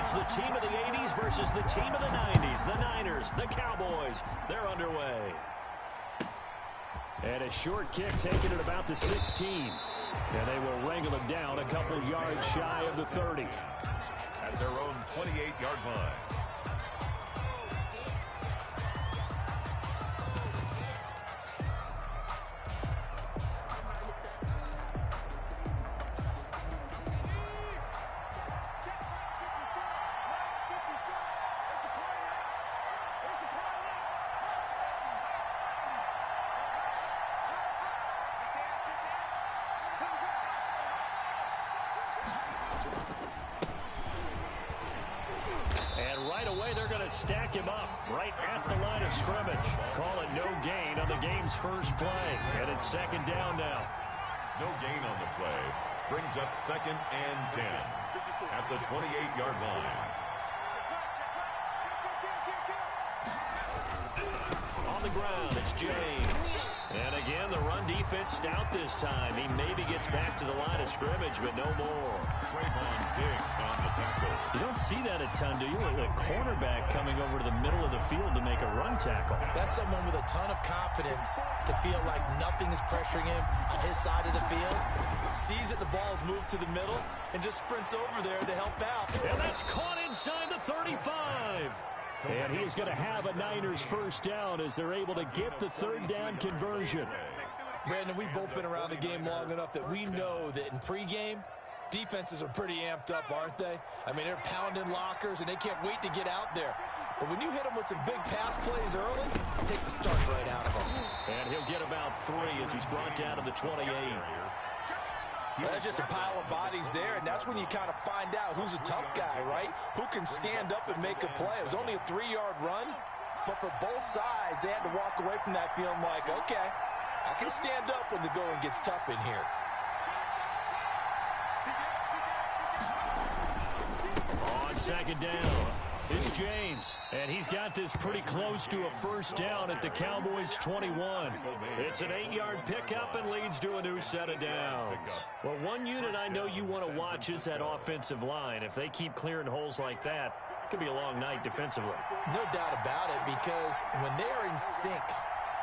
It's the team of the 80s versus the team of the 90s. The Niners, the Cowboys, they're underway. And a short kick taken at about the 16. And they will wrangle him down a couple yards shy of the 30. At their own 28-yard line. Stack him up right at the line of scrimmage. Call it no gain on the game's first play. And it's second down now. No gain on the play. Brings up 2nd and 10 at the 28-yard line. On the ground, it's James. And again, the run defense stout this time. He maybe gets back to the line of scrimmage, but no more. Trayvon Diggs on the tackle. You don't see that a ton, do you? A cornerback coming over to the middle of the field to make a run tackle. That's someone with a ton of confidence to feel like nothing is pressuring him on his side of the field. Sees that the ball's moved to the middle and just sprints over there to help out. And that's caught inside the 35. And he is going to have a Niners first down as they're able to get the third down conversion. Brandon, we've both been around the game long enough that we know that in pregame, defenses are pretty amped up, aren't they? I mean, they're pounding lockers, and they can't wait to get out there. But when you hit them with some big pass plays early, it takes the starch right out of them. And he'll get about 3 as he's brought down to the 28. There's just a pile of bodies there, and that's when you kind of find out who's a tough guy, right? Who can stand up and make a play. It was only a 3-yard run, but for both sides, they had to walk away from that feeling like, okay, I can stand up when the going gets tough in here. On second down, it's James, and he's got this pretty close to a first down at the Cowboys' 21. It's an 8-yard pickup and leads to a new set of downs. Well, one unit I know you want to watch is that offensive line. If they keep clearing holes like that, it could be a long night defensively. No doubt about it, because when they are in sync,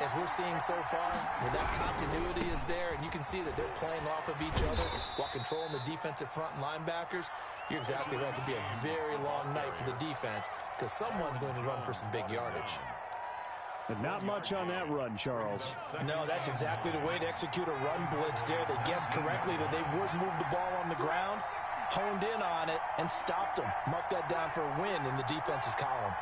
as we're seeing so far, where that continuity is there, and you can see that they're playing off of each other while controlling the defensive front and linebackers, you're exactly right. It could be a very long night for the defense because someone's going to run for some big yardage. But not much on that run, Charles. No, that's exactly the way to execute a run blitz there. They guessed correctly that they would move the ball on the ground, honed in on it, and stopped them. Mark that down for a win in the defense's column.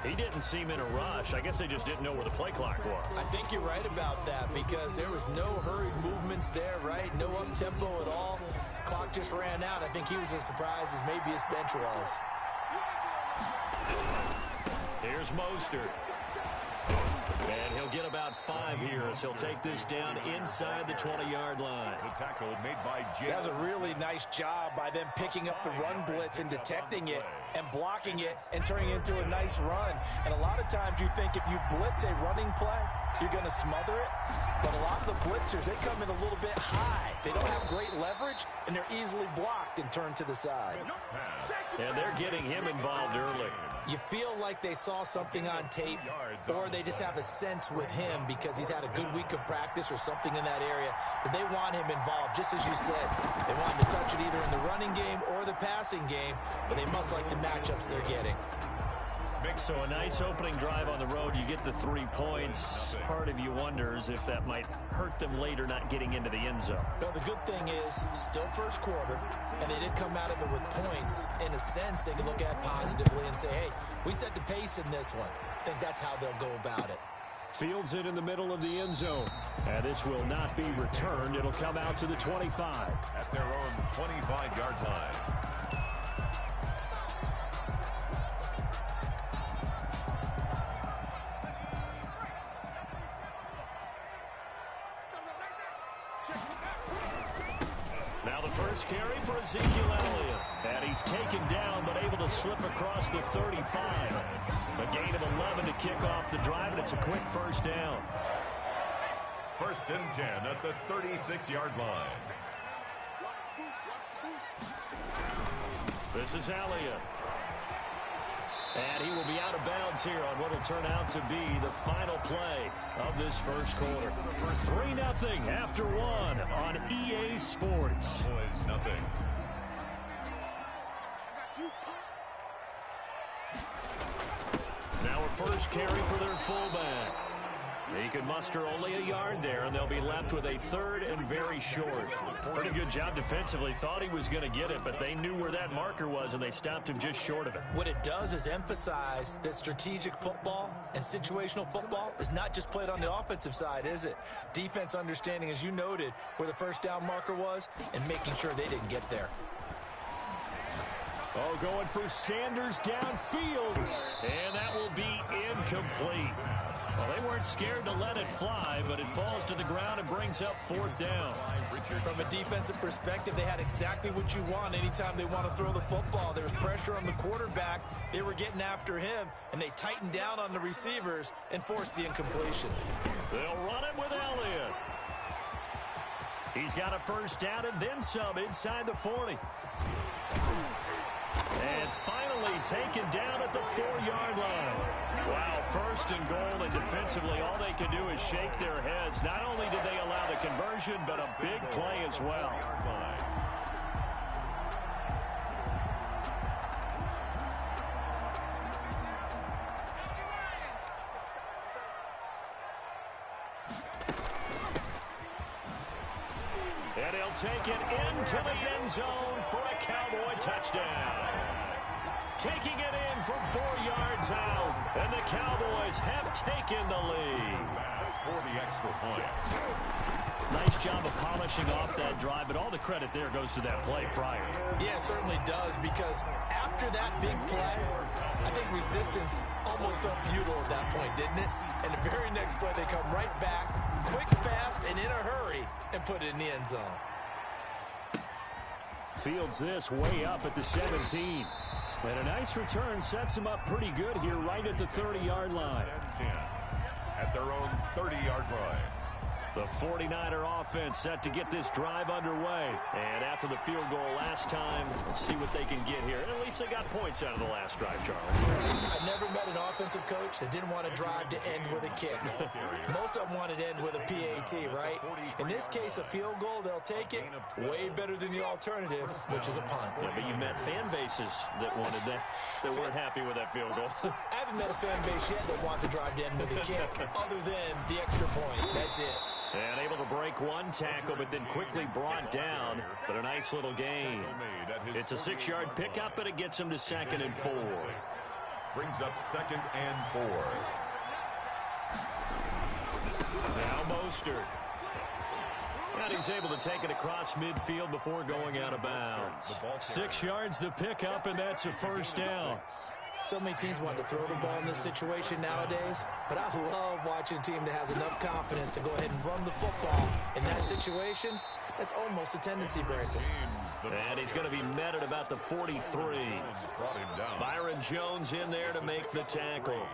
He didn't seem in a rush. I guess they just didn't know where the play clock was. I think you're right about that because there was no hurried movements there, right? No up-tempo at all. Clock just ran out. I think he was as surprised as maybe his bench was. Here's Mostert. And he'll get about 5 here as he'll take this down inside the 20-yard line. The tackle made by James. That was a really nice job by them picking up the run blitz and detecting it and blocking it and turning it into a nice run. And a lot of times you think if you blitz a running play, you're going to smother it. But a lot of the blitzers, they come in a little bit high. They don't have great leverage, and they're easily blocked and turned to the side. And they're getting him involved early. You feel like they saw something on tape, or they just have a sense with him because he's had a good week of practice or something in that area that they want him involved. Just as you said, they want him to touch it either in the running game or the passing game, but they must like the matchups they're getting. So a nice opening drive on the road. You get the 3 points. Part of you wonders if that might hurt them later not getting into the end zone. Well, the good thing is still first quarter, and they did come out of it with points. In a sense, they can look at positively and say, hey, we set the pace in this one. I think that's how they'll go about it. Fields it in the middle of the end zone. And this will not be returned. It'll come out to the 25. At their own 25-yard line. Now the first carry for Ezekiel Elliott. And he's taken down but able to slip across the 35. A gain of 11 to kick off the drive, and it's a quick first down. First and 10 at the 36-yard line. This is Elliott. And he will be out of bounds here on what will turn out to be the final play of this first quarter. 3-0 after one on EA Sports. Boys, nothing. Now a first carry for their fullback. He could muster only a yard there, and they'll be left with a third and very short. Pretty good job defensively. Thought he was going to get it, but they knew where that marker was, and they stopped him just short of it. What it does is emphasize that strategic football and situational football is not just played on the offensive side, is it? Defense understanding, as you noted, where the first down marker was and making sure they didn't get there. Oh, going for Sanders downfield, and that will be incomplete. Well, they weren't scared to let it fly, but it falls to the ground and brings up fourth down. From a defensive perspective, they had exactly what you want anytime they want to throw the football. There was pressure on the quarterback. They were getting after him, and they tightened down on the receivers and forced the incompletion. They'll run it with Elliott. He's got a first down and then some inside the 40. And finally taken down at the 4-yard line. Wow, first and goal, and defensively all they can do is shake their heads. Not only did they allow the conversion, but a big play as well. And he'll take it into the end zone for a Cowboy touchdown. Taking it in from 4 yards out, and the Cowboys have taken the lead. For the extra point. Nice job of polishing off that drive, but all the credit there goes to that play prior. Yeah, it certainly does, because after that big play, I think resistance almost felt futile at that point, didn't it? And the very next play, they come right back, quick, fast, and in a hurry, and put it in the end zone. Fields this way up at the 17. And a nice return sets him up pretty good here right at the 30-yard line. At their own 30-yard line. The 49er offense set to get this drive underway. And after the field goal last time, we'll see what they can get here. At least they got points out of the last drive, Charles. I've never met an offensive coach that didn't want a drive to end with a kick. Most of them wanted to end with a PAT, right? In this case, a field goal, they'll take it. Way better than the alternative, which is a punt. Yeah, but you've met fan bases that wanted that weren't happy with that field goal. I haven't met a fan base yet that wants a drive to end with a kick, other than the extra point. That's it. And able to break one tackle, but then quickly brought down. But a nice little gain. It's a 6-yard pickup, and it gets him to 2nd and 4. Brings up 2nd and 4. Now Mostert. And he's able to take it across midfield before going out of bounds. 6 yards the pickup, and that's a first down. So many teams want to throw the ball in this situation nowadays, but I love watching a team that has enough confidence to go ahead and run the football. In that situation, that's almost a tendency breaker. And he's going to be met at about the 43. Byron Jones in there to make the tackle.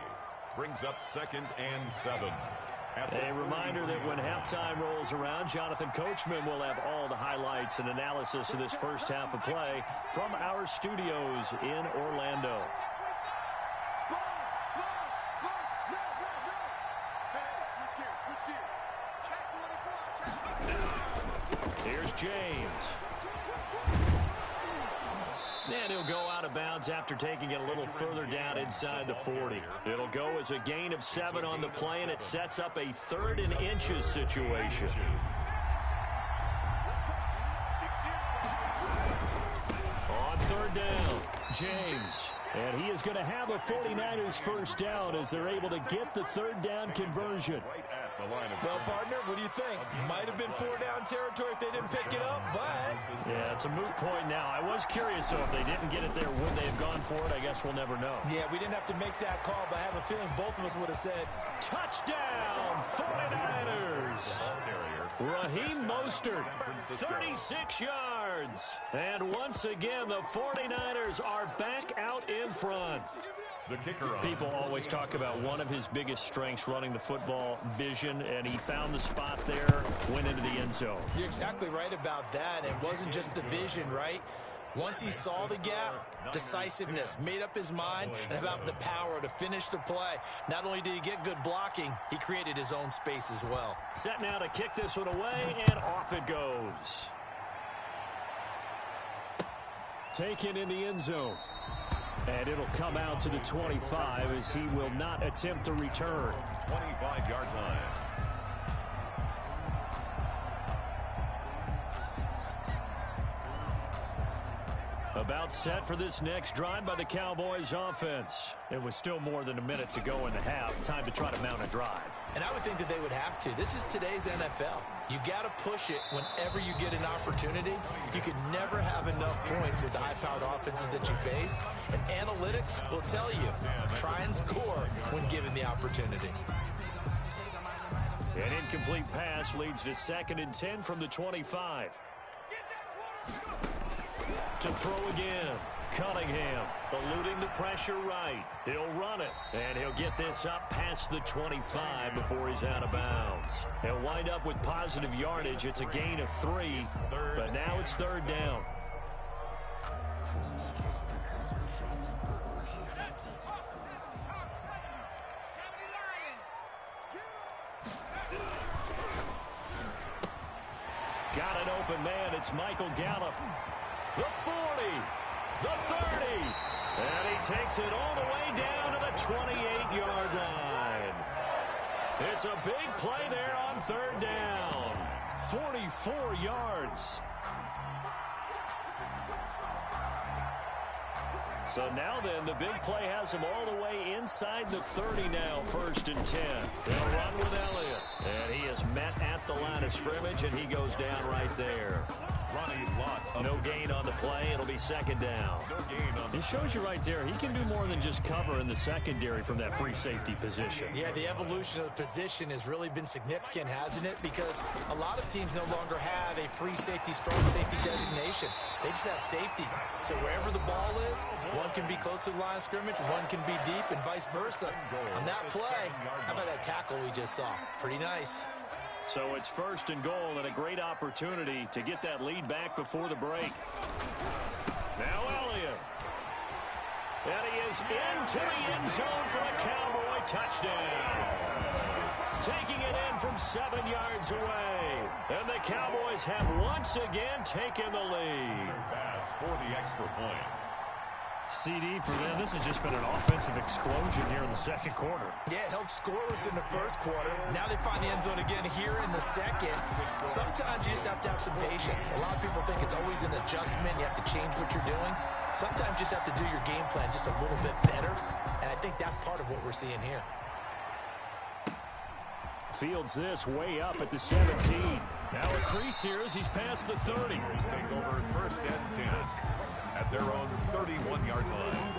Brings up 2nd and 7. A reminder that when halftime rolls around, Jonathan Coachman will have all the highlights and analysis of this first half of play from our studios in Orlando. Here's James. And he'll go out of bounds after taking it a little further down inside the 40. It'll go as a gain of 7 on the play, and it sets up a 3rd and inches situation. On 3rd down, James. And he is going to have a 49ers first down as they're able to get the 3rd down conversion. Well, partner, what do you think? Might have been 4-down territory if they didn't pick it up, but... Yeah, it's a moot point now. I was curious, so if they didn't get it there, would they have gone for it? I guess we'll never know. Yeah, we didn't have to make that call, but I have a feeling both of us would have said... Touchdown, 49ers! Raheem Mostert, 36 yards. And once again, the 49ers are back out in front. The kicker on. People always talk about one of his biggest strengths running the football, vision, and he found the spot there, went into the end zone. You're exactly right about that. It wasn't just the vision, right? Once he saw the gap, decisiveness, made up his mind, and about the power to finish the play. Not only did he get good blocking, he created his own space as well. Set now to kick this one away, and off it goes. Taken in the end zone. And it'll come out to the 25 as he will not attempt to return. 25-yard line. About set for this next drive by the Cowboys offense. It was still more than a minute to go in the half. Time to try to mount a drive. And I would think that they would have to. This is today's NFL. You got to push it whenever you get an opportunity. You can never have enough points with the high-powered offenses that you face. And analytics will tell you, try and score when given the opportunity. An incomplete pass leads to 2nd and 10 from the 25. To throw again. Cunningham eluding the pressure right. He'll run it, and he'll get this up past the 25 before he's out of bounds. He'll wind up with positive yardage. It's a gain of 3, but now it's 3rd down. Got an open man. It's Michael Gallup. The 40, the 30, and he takes it all the way down to the 28-yard line. It's a big play there on 3rd down. 44 yards. So now then, the big play has him all the way inside the 30 now, 1st and 10. They'll run with Elliott. And he is met at the line of scrimmage, and he goes down right there. No gain on the play. It'll be 2nd down. It shows you right there, he can do more than just cover in the secondary from that free safety position. Yeah, the evolution of the position has really been significant, hasn't it? Because a lot of teams no longer have a free safety, strong safety designation. They just have safeties. So wherever the ball is, one can be close to the line of scrimmage, one can be deep, and vice versa. On that play, how about that tackle we just saw? Pretty nice. So it's 1st and goal and a great opportunity to get that lead back before the break. Now Elliott. And he is into the end zone for a Cowboy touchdown. Taking it in from 7 yards away. And the Cowboys have once again taken the lead. Pass for the extra point. CD for them. This has just been an offensive explosion here in the 2nd quarter. Yeah, held scoreless in the 1st quarter. Now they find the end zone again here in the 2nd. Sometimes you just have to have some patience. A lot of people think it's always an adjustment. You have to change what you're doing. Sometimes you just have to do your game plan just a little bit better. And I think that's part of what we're seeing here. Fields this way up at the 17. Now a crease here as he's past the 30. Take over 1st and 10 at their own 31-yard line.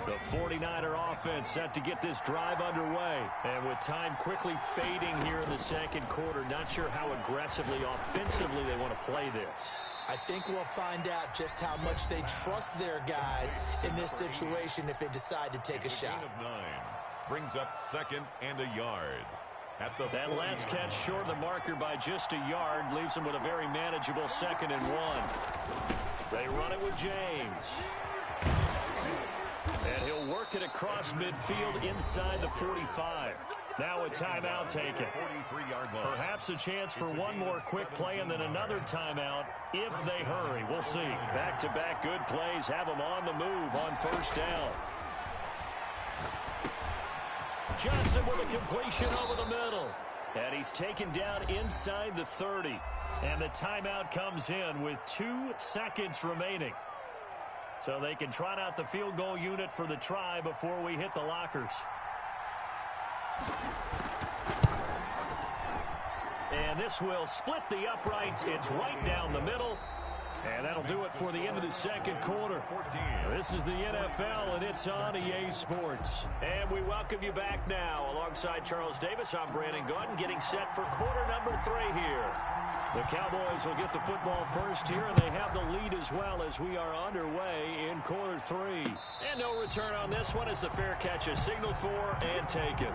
The 49er offense set to get this drive underway. And with time quickly fading here in the 2nd quarter, not sure how aggressively, offensively they want to play this. I think we'll find out just how much they trust their guys in this situation if they decide to take a shot. Gain of 9 brings up 2nd and a yard. That last catch short of the marker by just a yard leaves him with a very manageable 2nd and 1. They run it with James. And he'll work it across midfield inside the 45. Now a timeout taken. Perhaps a chance for one more quick play and then another timeout if they hurry. We'll see. Back-to-back good plays have them on the move on 1st down. Johnson with a completion over the middle. And he's taken down inside the 30. And the timeout comes in with 2 seconds remaining. So they can trot out the field goal unit for the try before we hit the lockers. And this will split the uprights. It's right down the middle. And that'll do it for the end of the second quarter. This is the NFL, and it's on EA Sports. And we welcome you back now. Alongside Charles Davis, I'm Brandon Gaudin, getting set for quarter number 3 here. The Cowboys will get the football first here, and they have the lead as well as we are underway in quarter 3. And no return on this one as the fair catch is signaled for and taken.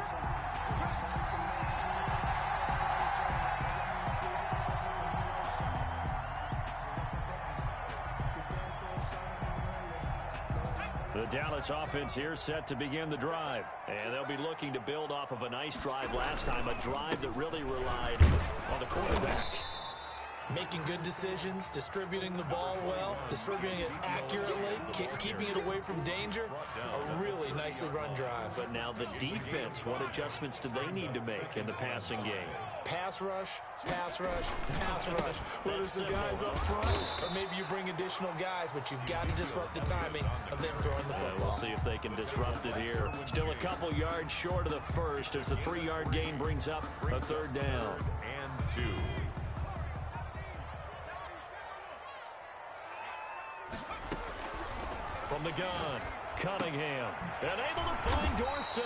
The Dallas offense here set to begin the drive. And they'll be looking to build off of a nice drive last time, a drive that really relied on the quarterback. Making good decisions, distributing the ball well, distributing it accurately, keeping it away from danger. A really nicely run drive. But now the defense, what adjustments do they need to make in the passing game? Pass rush, pass rush, pass rush. Whether it's the guys up front or maybe you bring additional guys, but you've got to disrupt the timing of them throwing the football. We'll see if they can disrupt it here. Still a couple yards short of the first as the 3-yard gain brings up a third down. And 2. From the gun, Cunningham, and able to find Dorsett.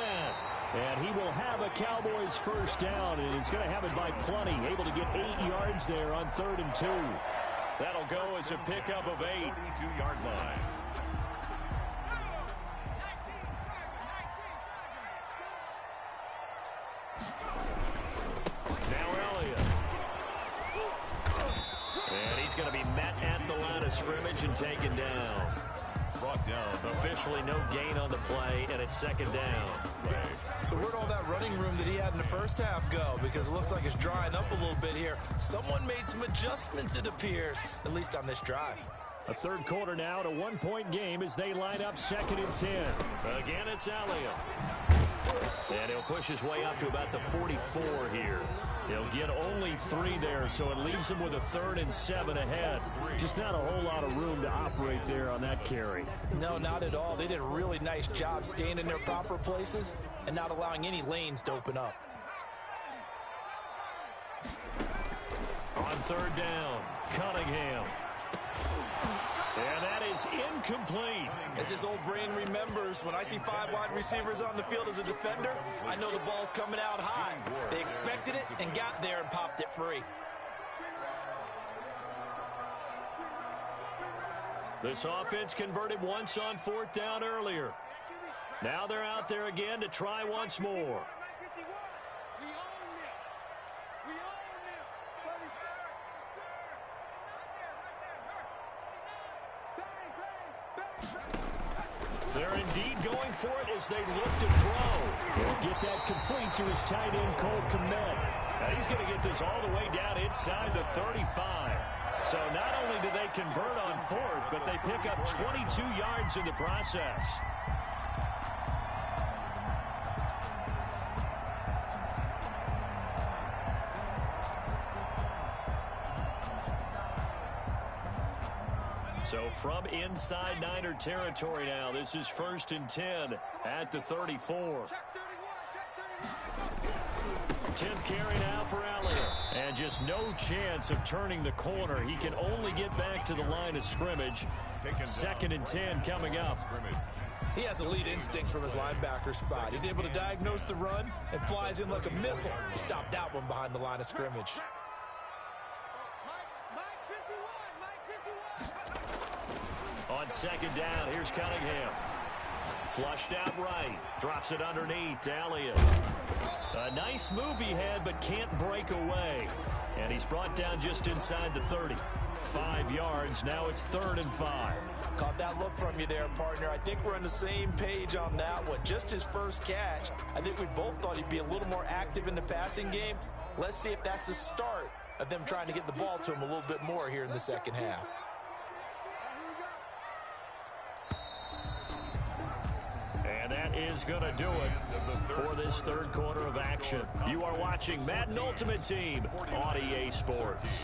And he will have a Cowboys first down, and he's going to have it by plenty. Able to get 8 yards there on 3rd and 2. That'll go as a pickup of 8. 32-yard line. Now Elliott. And he's going to be met at the line of scrimmage and taken down. Brought down. Officially no gain on the play, and it's 2nd down. So where'd all that running room that he had in the first half go? Because it looks like it's drying up a little bit here. Someone made some adjustments, it appears, at least on this drive. A third quarter now, at a 1-point game as they line up 2nd and 10. Again, it's Elliott. And he'll push his way up to about the 44 here. He'll get only 3 there, so it leaves him with a 3rd and 7 ahead. Just not a whole lot of room to operate there on that carry. No, not at all. They did a really nice job staying in their proper places and not allowing any lanes to open up. On 3rd down, Cunningham. And that is incomplete. As his old brain remembers, when I see 5 wide receivers on the field as a defender, I know the ball's coming out high. They expected it and got there and popped it free. This offense converted once on 4th down earlier. Now they're out there again to try once more. They're indeed going for it as they look to throw. He'll get that complete to his tight end, Cole Kmet. Now he's going to get this all the way down inside the 35. So not only do they convert on 4th, but they pick up 22 yards in the process. So from inside Niner territory now, this is 1st and 10 at the 34. 10th carry now for Elliott. And just no chance of turning the corner. He can only get back to the line of scrimmage. 2nd and 10 coming up. He has elite instincts from his linebacker spot. He's able to diagnose the run and flies in like a missile to stop that one behind the line of scrimmage. On 2nd down, here's Cunningham. Flushed out right. Drops it underneath to Elliott. A nice move he had, but can't break away. And he's brought down just inside the 30. 5 yards. Now it's 3rd and 5. Caught that look from you there, partner. I think we're on the same page on that one. Just his first catch. I think we both thought he'd be a little more active in the passing game. Let's see if that's the start of them trying to get the ball to him a little bit more here in the second half. And that is going to do it for this third quarter of action. You are watching Madden Ultimate Team on EA Sports.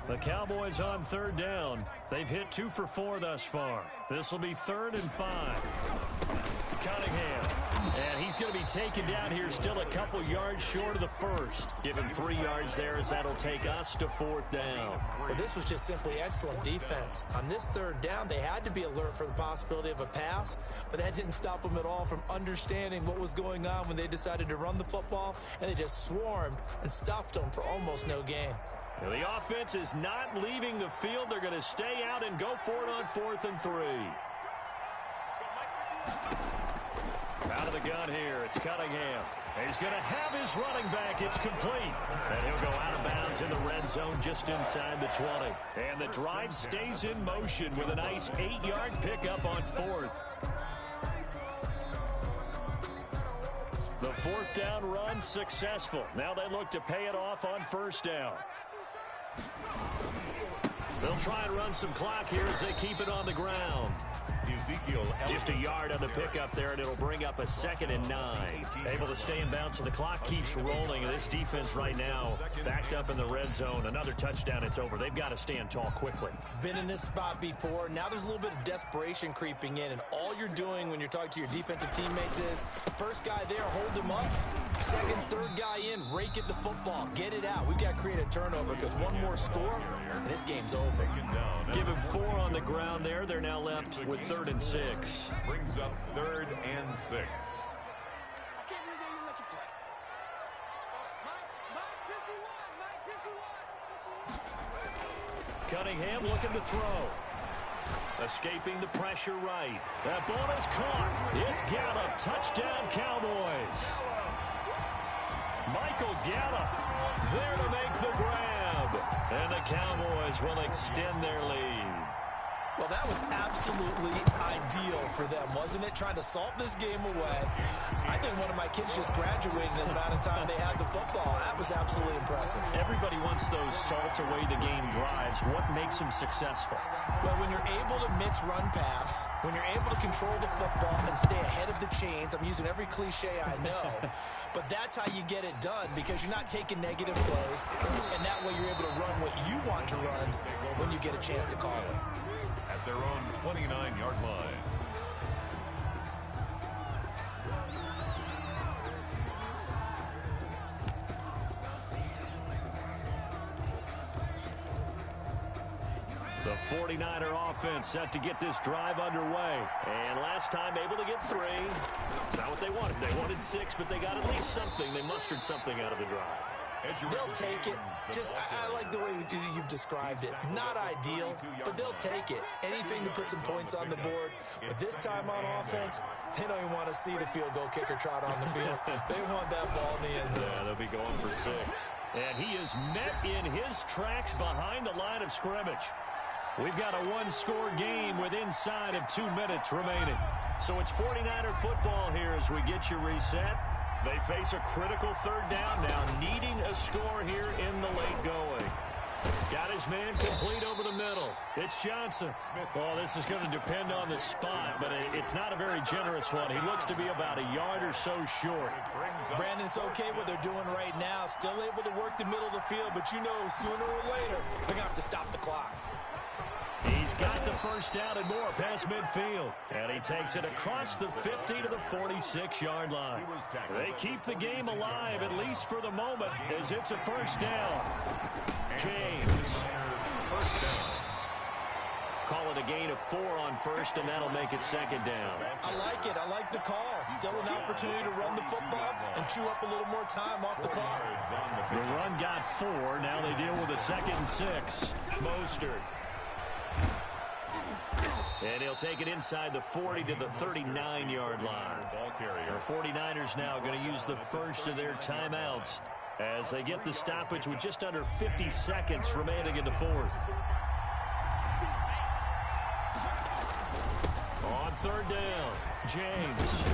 The Cowboys on 3rd down. They've hit 2 for 4 thus far. This will be 3rd and 5. Cunningham. And he's going to be taken down here, still a couple yards short of the first. Give him 3 yards there, as that'll take us to 4th down. Well, this was just simply excellent defense. On this 3rd down, they had to be alert for the possibility of a pass, but that didn't stop them at all from understanding what was going on when they decided to run the football, and they just swarmed and stuffed them for almost no gain. Now, the offense is not leaving the field. They're going to stay out and go for it on 4th and 3. Out of the gun here, it's Cunningham. He's going to have his running back. It's complete. And he'll go out of bounds in the red zone just inside the 20. And the drive stays in motion with a nice 8-yard pickup on 4th. The 4th down run successful. Now they look to pay it off on 1st down. They'll try and run some clock here as they keep it on the ground. Ezekiel just a yard on the pickup there, and it'll bring up a 2nd and 9. Able to stay in bounds, so the clock keeps rolling. And this defense right now backed up in the red zone. Another touchdown, it's over. They've got to stand tall quickly. Been in this spot before. Now there's a little bit of desperation creeping in, and all you're doing when you're talking to your defensive teammates is, first guy there, hold him up. 2nd, 3rd guy in, rake at the football. Get it out. We've got to create a turnover, because one more score, and this game's over. Give him 4 on the ground there. They're now left with 3rd and 6. Brings up 3rd and 6. Cunningham looking to throw. Escaping the pressure right. That ball is caught. It's Gallup. Touchdown, Cowboys. Michael Gallup there to make the grab. And the Cowboys will extend their lead. Well, that was absolutely ideal for them, wasn't it? Trying to salt this game away. I think one of my kids just graduated in the amount of time they had the football. That was absolutely impressive. Everybody wants those salt away the game drives. What makes them successful? Well, when you're able to mix run pass, when you're able to control the football and stay ahead of the chains, I'm using every cliche I know, but that's how you get it done, because you're not taking negative plays, and that way you're able to run what you want to run when you get a chance to call it. At their own 29-yard line. The 49er offense set to get this drive underway. And last time able to get 3. It's not what they wanted. They wanted 6, but they got at least something. They mustered something out of the drive. They'll take it. I like the way you've described it. Not ideal, but they'll take it. Anything to put some points on the board. But this time on offense, they don't even want to see the field goal kicker trot on the field. They want that ball in the end zone. Yeah, they'll be going for 6. And he is met in his tracks behind the line of scrimmage. We've got a 1-score game with inside of 2 minutes remaining. So it's 49er football here as we get you reset. They face a critical 3rd down now, needing a score here in the late going. Got his man complete over the middle. It's Johnson. Well, this is going to depend on the spot, but it's not a very generous one. He looks to be about a yard or so short. Brandon, it's okay what they're doing right now. Still able to work the middle of the field, but you know sooner or later they're going to have to stop the clock. He's got the 1st down and more past midfield. And he takes it across the 50 to the 46-yard line. They keep the game alive, at least for the moment, as it's a 1st down. James. 1st down. Call it a gain of 4 on 1st, and that'll make it 2nd down. I like it. I like the call. Still an opportunity to run the football and chew up a little more time off the clock. The run got 4. Now they deal with a 2nd and 6. Mostert. And he'll take it inside the 40 to the 39-yard line. The 49ers now going to use the first of their timeouts as they get the stoppage with just under 50 seconds remaining in the 4th. On 3rd down, James.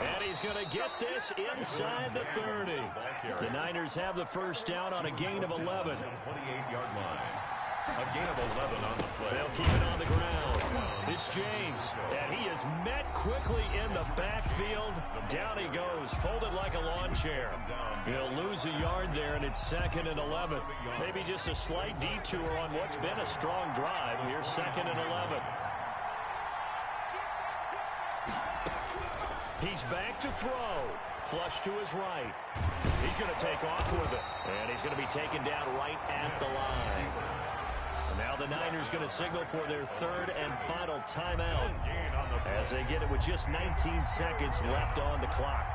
And he's going to get this inside the 30. The Niners have the 1st down on a gain of 11. 28-yard line. A gain of 11 on the play. They'll keep it on the ground. It's James, and he is met quickly in the backfield. Down he goes, folded like a lawn chair. He'll lose a yard there, and it's 2nd and 11. Maybe just a slight detour on what's been a strong drive. Here's 2nd and 11. He's back to throw. Flush to his right. He's going to take off with it. And he's going to be taken down right at the line. And now the Niners going to signal for their third and final timeout as they get it with just 19 seconds left on the clock.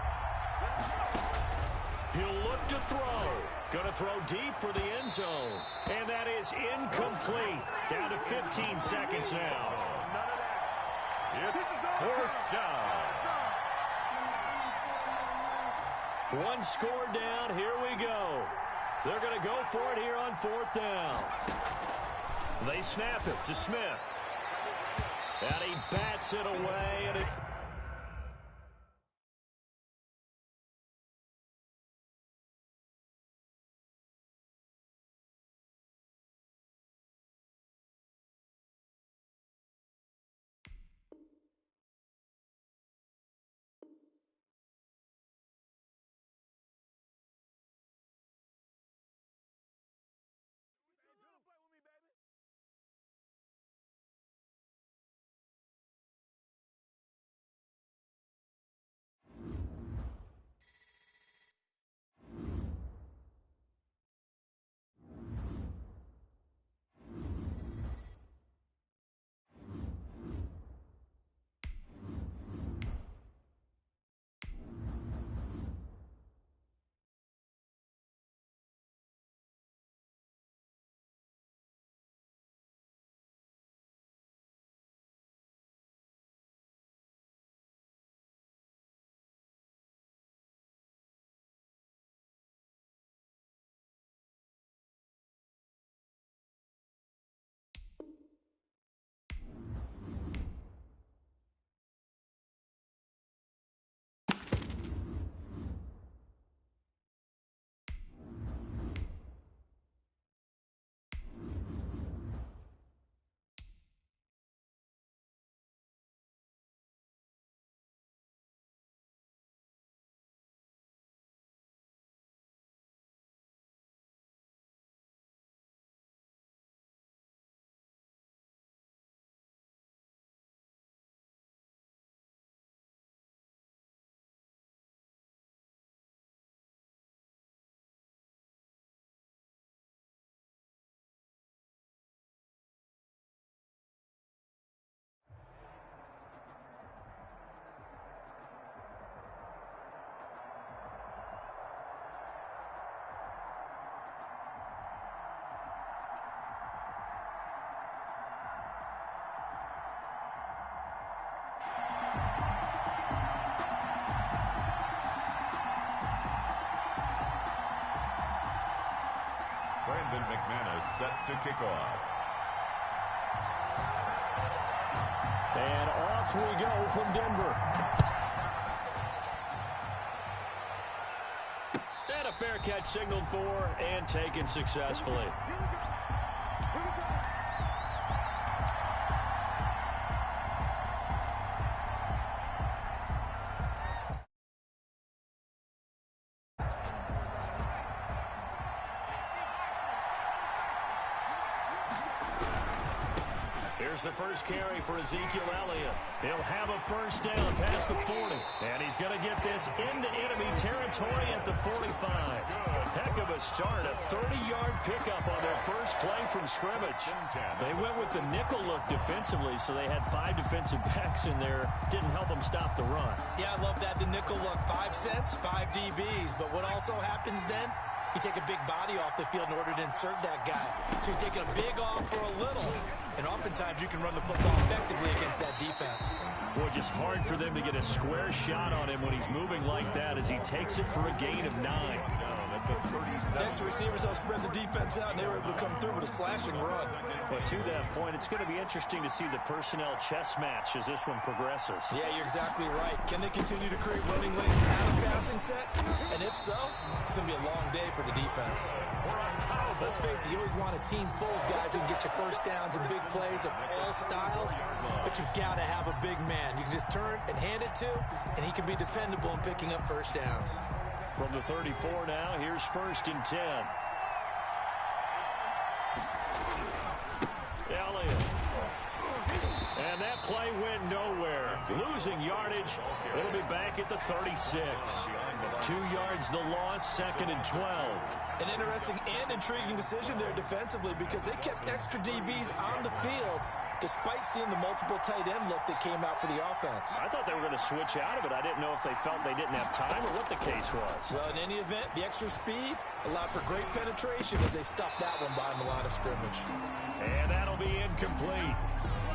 He'll look to throw. Going to throw deep for the end zone. And that is incomplete. Down to 15 seconds now. It's fourth down. One score down. Here we go. They're going to go for it here on fourth down. They snap it to Smith. And he bats it away. And it... Brandon McManus set to kick off. And off we go from Denver. And a fair catch signaled for and taken successfully. Here's the first carry for Ezekiel Elliott. He'll have a first down past the 40. And he's going to get this into enemy territory at the 45. Heck of a start. A 30-yard pickup on their first play from scrimmage. They went with the nickel look defensively, so they had 5 defensive backs in there. Didn't help them stop the run. Yeah, I love that. The nickel look. 5 cents, 5 DBs. But what also happens then? You take a big body off the field in order to insert that guy. So you're taking a big off for a little. And oftentimes you can run the football effectively against that defense. Boy, just hard for them to get a square shot on him when he's moving like that as he takes it for a gain of 9. Next receivers, they'll spread the defense out, and they were able to come through with a slashing run. But to that point, it's going to be interesting to see the personnel chess match as this one progresses. Yeah, you're exactly right. Can they continue to create running lanes out of passing sets? And if so, it's going to be a long day for the defense. Let's face it, you always want a team full of guys who can get you first downs and big plays of all styles, but you've got to have a big man you can just turn and hand it to, and he can be dependable in picking up first downs. From the 34 now, here's 1st and 10. Elliott. And that play went nowhere. Losing yardage. It'll be back at the 36. 2 yards the loss, 2nd and 12. An interesting and intriguing decision there defensively because they kept extra DBs on the field despite seeing the multiple tight end look that came out for the offense. I thought they were going to switch out of it. I didn't know if they felt they didn't have time or what the case was. Well, in any event, the extra speed allowed for great penetration as they stuffed that one behind the line of scrimmage. And that'll be incomplete.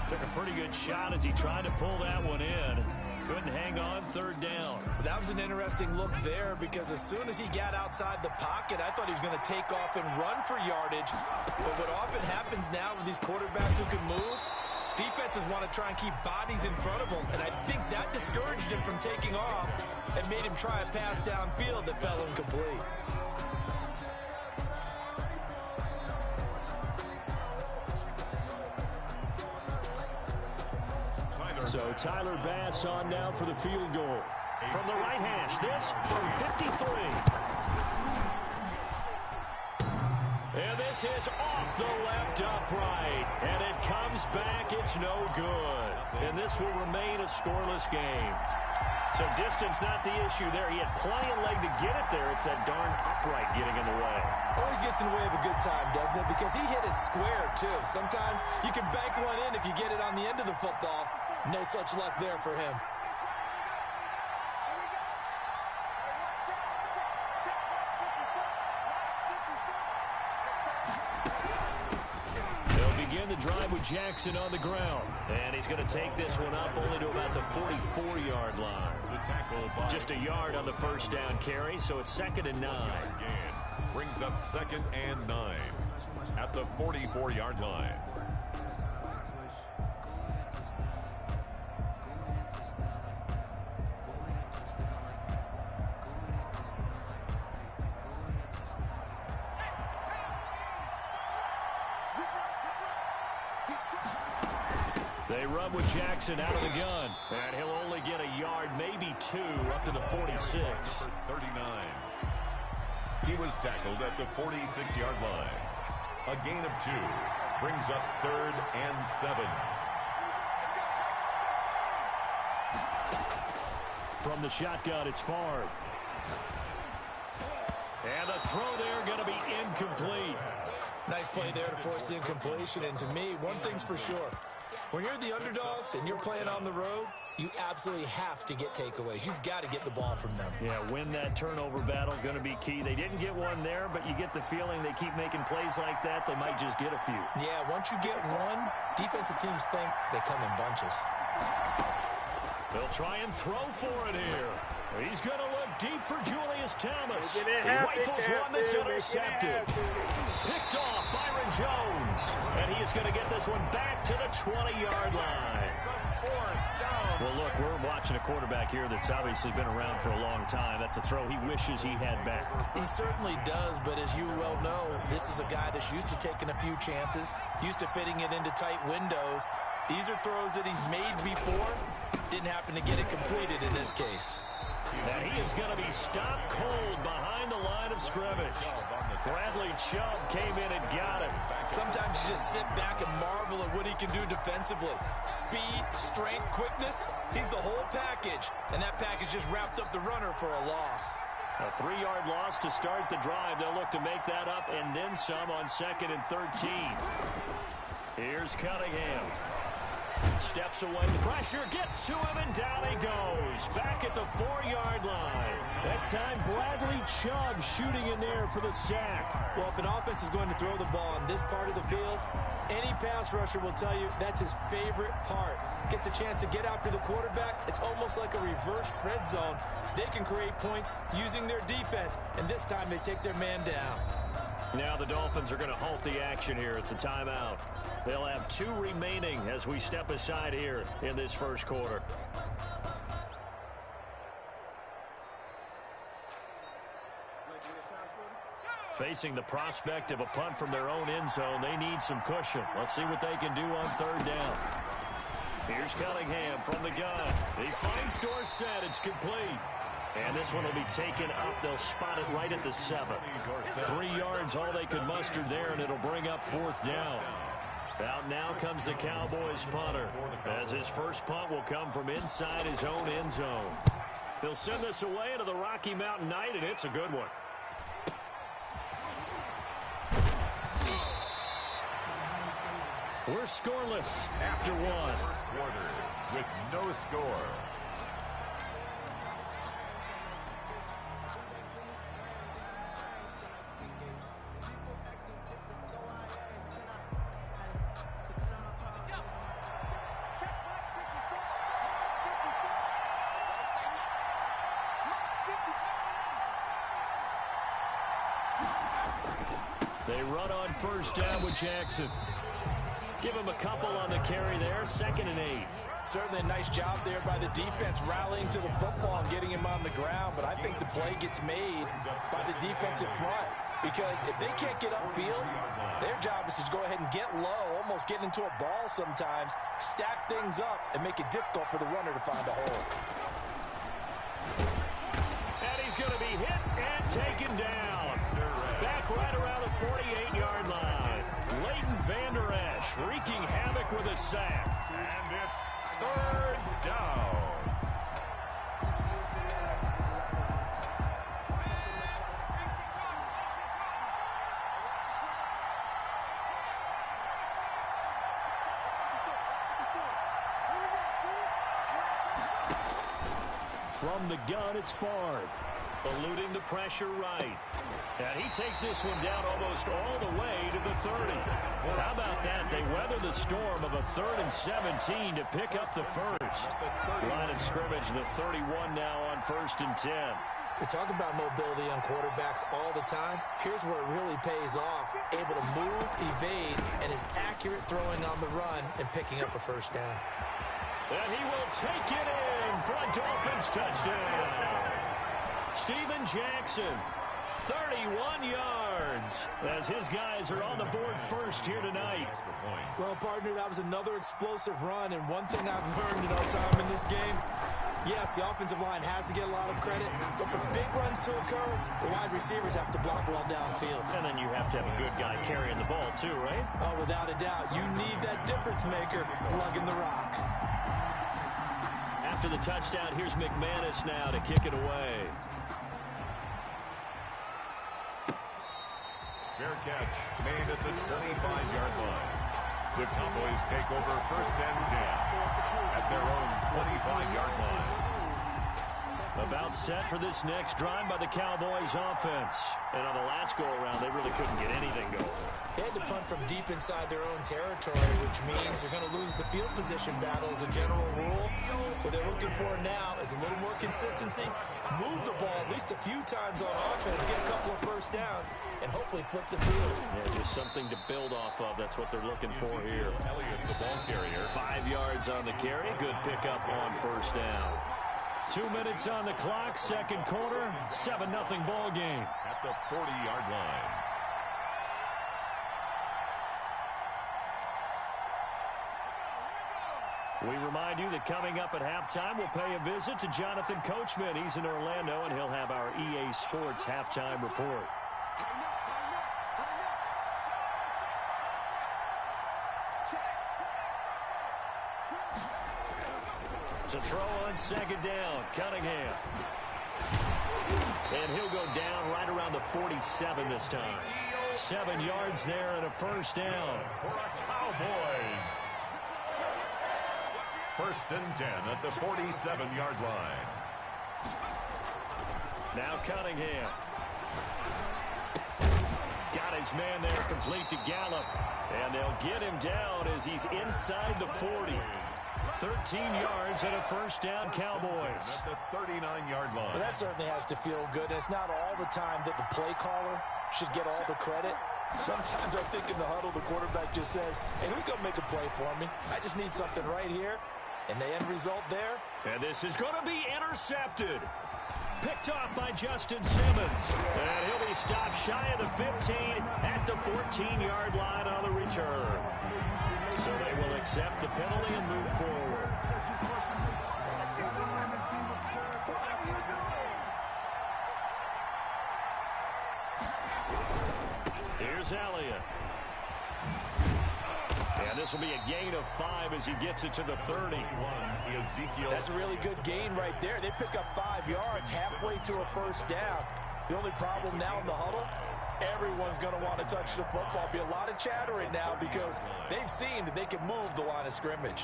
Took a pretty good shot as he tried to pull that one in. Couldn't hang on, 3rd down. That was an interesting look there because as soon as he got outside the pocket, I thought he was going to take off and run for yardage. But what often happens now with these quarterbacks who can move, defenses want to try and keep bodies in front of them. And I think that discouraged him from taking off and made him try a pass downfield that fell incomplete. So Tyler Bass on now for the field goal. From the right hash, this from 53. And this is off the left upright. And it comes back, it's no good. And this will remain a scoreless game. So distance not the issue there. He had plenty of leg to get it there. It's that darn upright getting in the way. Always gets in the way of a good time, doesn't it? Because he hit it square, too. Sometimes you can bank one in if you get it on the end of the football. No such luck there for him. They'll begin the drive with Jackson on the ground. And he's going to take this one up only to about the 44-yard line. Just a yard on the first down carry, so it's 2nd and 9. Brings up 2nd and 9 at the 44-yard line. They run with Jackson out of the gun. And he'll only get a yard, maybe 2, up to the 46. 39. He was tackled at the 46-yard line. A gain of 2. Brings up 3rd and 7. From the shotgun, it's Favre. And the throw there going to be incomplete. Nice play there to force the incompletion. And to me, one thing's for sure. When you're the underdogs and you're playing on the road, you absolutely have to get takeaways. You've got to get the ball from them. Yeah, win that turnover battle, going to be key. They didn't get one there, but you get the feeling they keep making plays like that, they might just get a few. Yeah, once you get one, defensive teams think they come in bunches. They'll try and throw for it here. He's going to look deep for Julius Thomas. He rifles one that's intercepted. Picked off Byron Jones. And he is going to get this one back to the 20-yard line. Well, look, we're watching a quarterback here that's obviously been around for a long time. That's a throw he wishes he had back. He certainly does, but as you well know, this is a guy that's used to taking a few chances, used to fitting it into tight windows. These are throws that he's made before. Didn't happen to get it completed in this case. And he is going to be stopped cold behind the line of scrimmage. Bradley Chubb came in and got him. Sometimes you just sit back and marvel at what he can do defensively. Speed, strength, quickness, he's the whole package. And that package just wrapped up the runner for a loss. A 3-yard loss to start the drive. They'll look to make that up and then some on 2nd and 13. Here's Cunningham. Steps away, the pressure gets to him, and down he goes. Back at the 4-yard line. That time, Bradley Chubb shooting in there for the sack. Well, if an offense is going to throw the ball on this part of the field, any pass rusher will tell you that's his favorite part. Gets a chance to get after the quarterback. It's almost like a reverse red zone. They can create points using their defense, and this time they take their man down. Now the Dolphins are going to halt the action here. It's a timeout. They'll have 2 remaining as we step aside here in this first quarter. Facing the prospect of a punt from their own end zone, they need some cushion. Let's see what they can do on 3rd down. Here's Cunningham from the gun. He finds Dorsett. It's complete. And this one will be taken up. They'll spot it right at the 7. 3 yards, all they could muster there, and it'll bring up 4th down. Out now comes the Cowboys punter, as his first punt will come from inside his own end zone. He'll send this away into the Rocky Mountain night, and it's a good one. We're scoreless after one. First quarter with no score. They run on first down with Jackson. Give him a couple on the carry there, 2nd and 8. Certainly a nice job there by the defense rallying to the football and getting him on the ground, but I think the play gets made by the defensive front because if they can't get upfield, their job is to go ahead and get low, almost get into a ball sometimes, stack things up, and make it difficult for the runner to find a hole. And he's going to be hit and taken down. Back right around the 48-yard line. Leighton Vander Esch wreaking havoc with a sack. And it's 3rd down. From the gun, it's Favre. Eluding the pressure right. And he takes this one down almost all the way to the 30. How about that? They weather the storm of a 3rd and 17 to pick up the first. Line of scrimmage, the 31 now on 1st and 10. We talk about mobility on quarterbacks all the time. Here's where it really pays off. Able to move, evade, and is accurate throwing on the run and picking up a first down. And he will take it in for a Dolphins touchdown. Steven Jackson, 31 yards, as his guys are on the board first here tonight. Well, partner, that was another explosive run, and one thing I've learned in our time in this game, yes, the offensive line has to get a lot of credit, but for big runs to occur, the wide receivers have to block well downfield. And then you have to have a good guy carrying the ball too, right? Oh, without a doubt. You need that difference maker lugging the rock. After the touchdown, here's McManus now to kick it away. Fair catch made at the 25-yard line. The Cowboys take over 1st and 10 at their own 25-yard line. About set for this next drive by the Cowboys offense. And on the last go-around, they really couldn't get anything going. They had to punt from deep inside their own territory, which means they're going to lose the field position battle as a general rule. What they're looking for now is a little more consistency, move the ball at least a few times on offense, get a couple of first downs, and hopefully flip the field. Yeah, just something to build off of. That's what they're looking for here. Elliott, the ball carrier. 5 yards on the carry. Good pickup on first down. 2 minutes on the clock, 2nd quarter, 7-0 ball game. At the 40-yard line. We remind you that coming up at halftime, we'll pay a visit to Jonathan Coachman. He's in Orlando, and he'll have our EA Sports halftime report. To throw on 2nd down, Cunningham. And he'll go down right around the 47 this time. 7 yards there and a first down. For the Cowboys. 1st and 10 at the 47-yard line. Now Cunningham. Got his man there, complete to Gallup. And they'll get him down as he's inside the 40. 13 yards and a first down, Cowboys. At the 39-yard line. Well, that certainly has to feel good. And it's not all the time that the play caller should get all the credit. Sometimes I think in the huddle, the quarterback just says, hey, who's going to make a play for me? I just need something right here. And the end result there. And this is going to be intercepted. Picked off by Justin Simmons. And he'll be stopped shy of the 15 at the 14-yard line on the return. So they will accept the penalty and move forward. Here's Elliott. And And this will be a gain of 5 as he gets it to the 30. That's a really good gain right there. They pick up 5 yards halfway to a first down. The only problem now in the huddle, everyone's going to want to touch the football. Be a lot of chattering now because they've seen that they can move the line of scrimmage.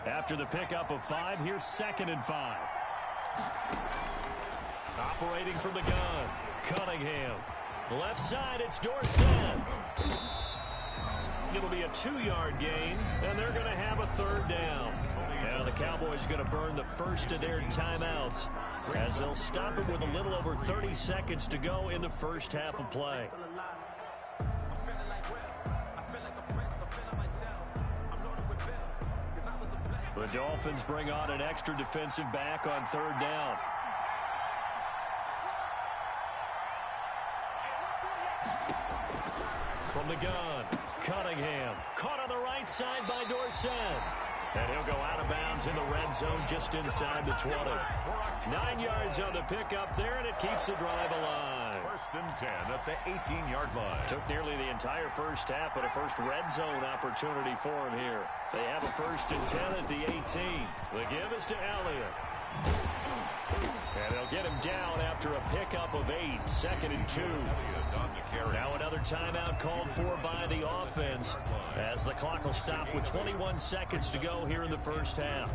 After the pickup of 5, here's 2nd and 5. Operating from the gun, Cunningham. Left side, it's Dorsett. It'll be a 2-yard gain, and they're going to have a 3rd down. Now the Cowboys going to burn the first of their timeouts as they'll stop it with a little over 30 seconds to go in the first half of play. The Dolphins bring on an extra defensive back on 3rd down. From the gun, Cunningham. Caught on the right side by Dorsett. And he'll go out of bounds in the red zone just inside the 20. 9 yards on the pickup there, and it keeps the drive alive. 1st and 10 at the 18-yard line. Took nearly the entire first half, but a first red zone opportunity for him here. They have a 1st and 10 at the 18. The give is to Elliott. And they'll get him down after a pickup of 8. 2nd and 2. Now another timeout called for by the offense as the clock will stop with 21 seconds to go here in the first half.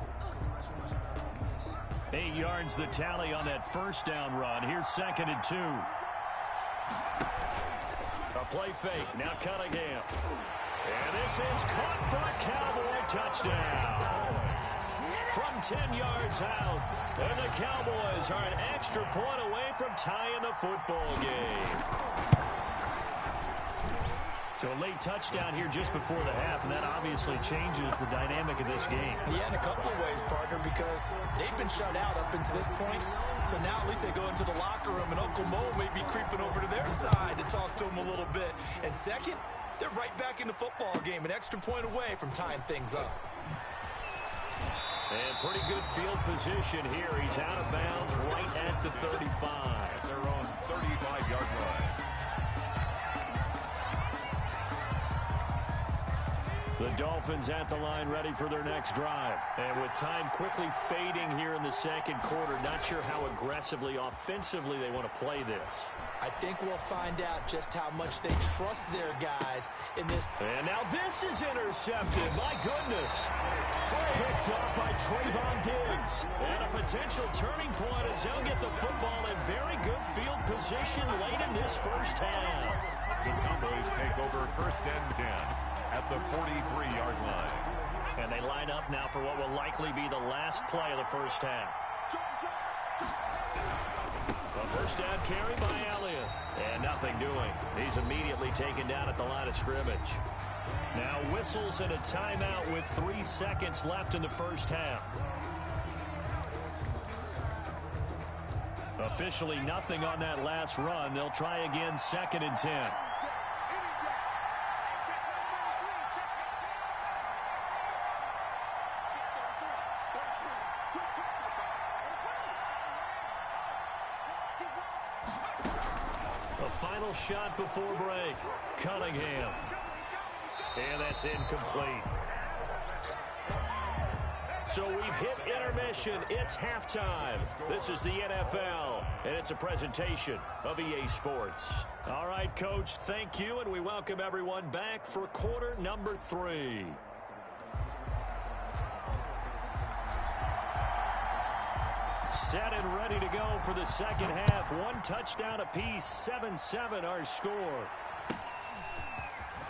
8 yards the tally on that first down run. Here's 2nd and 2. A play fake. Now Cunningham. And this is caught for a Cowboy touchdown. From 10 yards out. And the Cowboys are an extra point away from tying the football game. So a late touchdown here just before the half, and that obviously changes the dynamic of this game. Yeah, in a couple of ways, partner, because they've been shut out up until this point. So now at least they go into the locker room, and Uncle Mo may be creeping over to their side to talk to them a little bit. And second, they're right back in the football game, an extra point away from tying things up. And pretty good field position here. He's out of bounds right at the 35. Their own 35-yard line. The Dolphins at the line ready for their next drive. And with time quickly fading here in the second quarter, not sure how aggressively, offensively they want to play this. I think we'll find out just how much they trust their guys in this. And now this is intercepted. My goodness. Picked off by Trayvon Diggs. And a potential turning point as they'll get the football in very good field position late in this first half. The Cowboys take over 1st and 10 at the 43-yard line. And they line up now for what will likely be the last play of the first half. A first down carry by Elliott. And nothing doing. He's immediately taken down at the line of scrimmage. Now whistles and a timeout with 3 seconds left in the first half. Officially nothing on that last run. They'll try again 2nd and 10. Final shot before break. Cunningham. And that's incomplete. So we've hit intermission. It's halftime. This is the NFL, and it's a presentation of EA Sports. All right, Coach, thank you, and we welcome everyone back for quarter number 3. Set and ready to go for the second half. 1 touchdown apiece, 7-7 our score.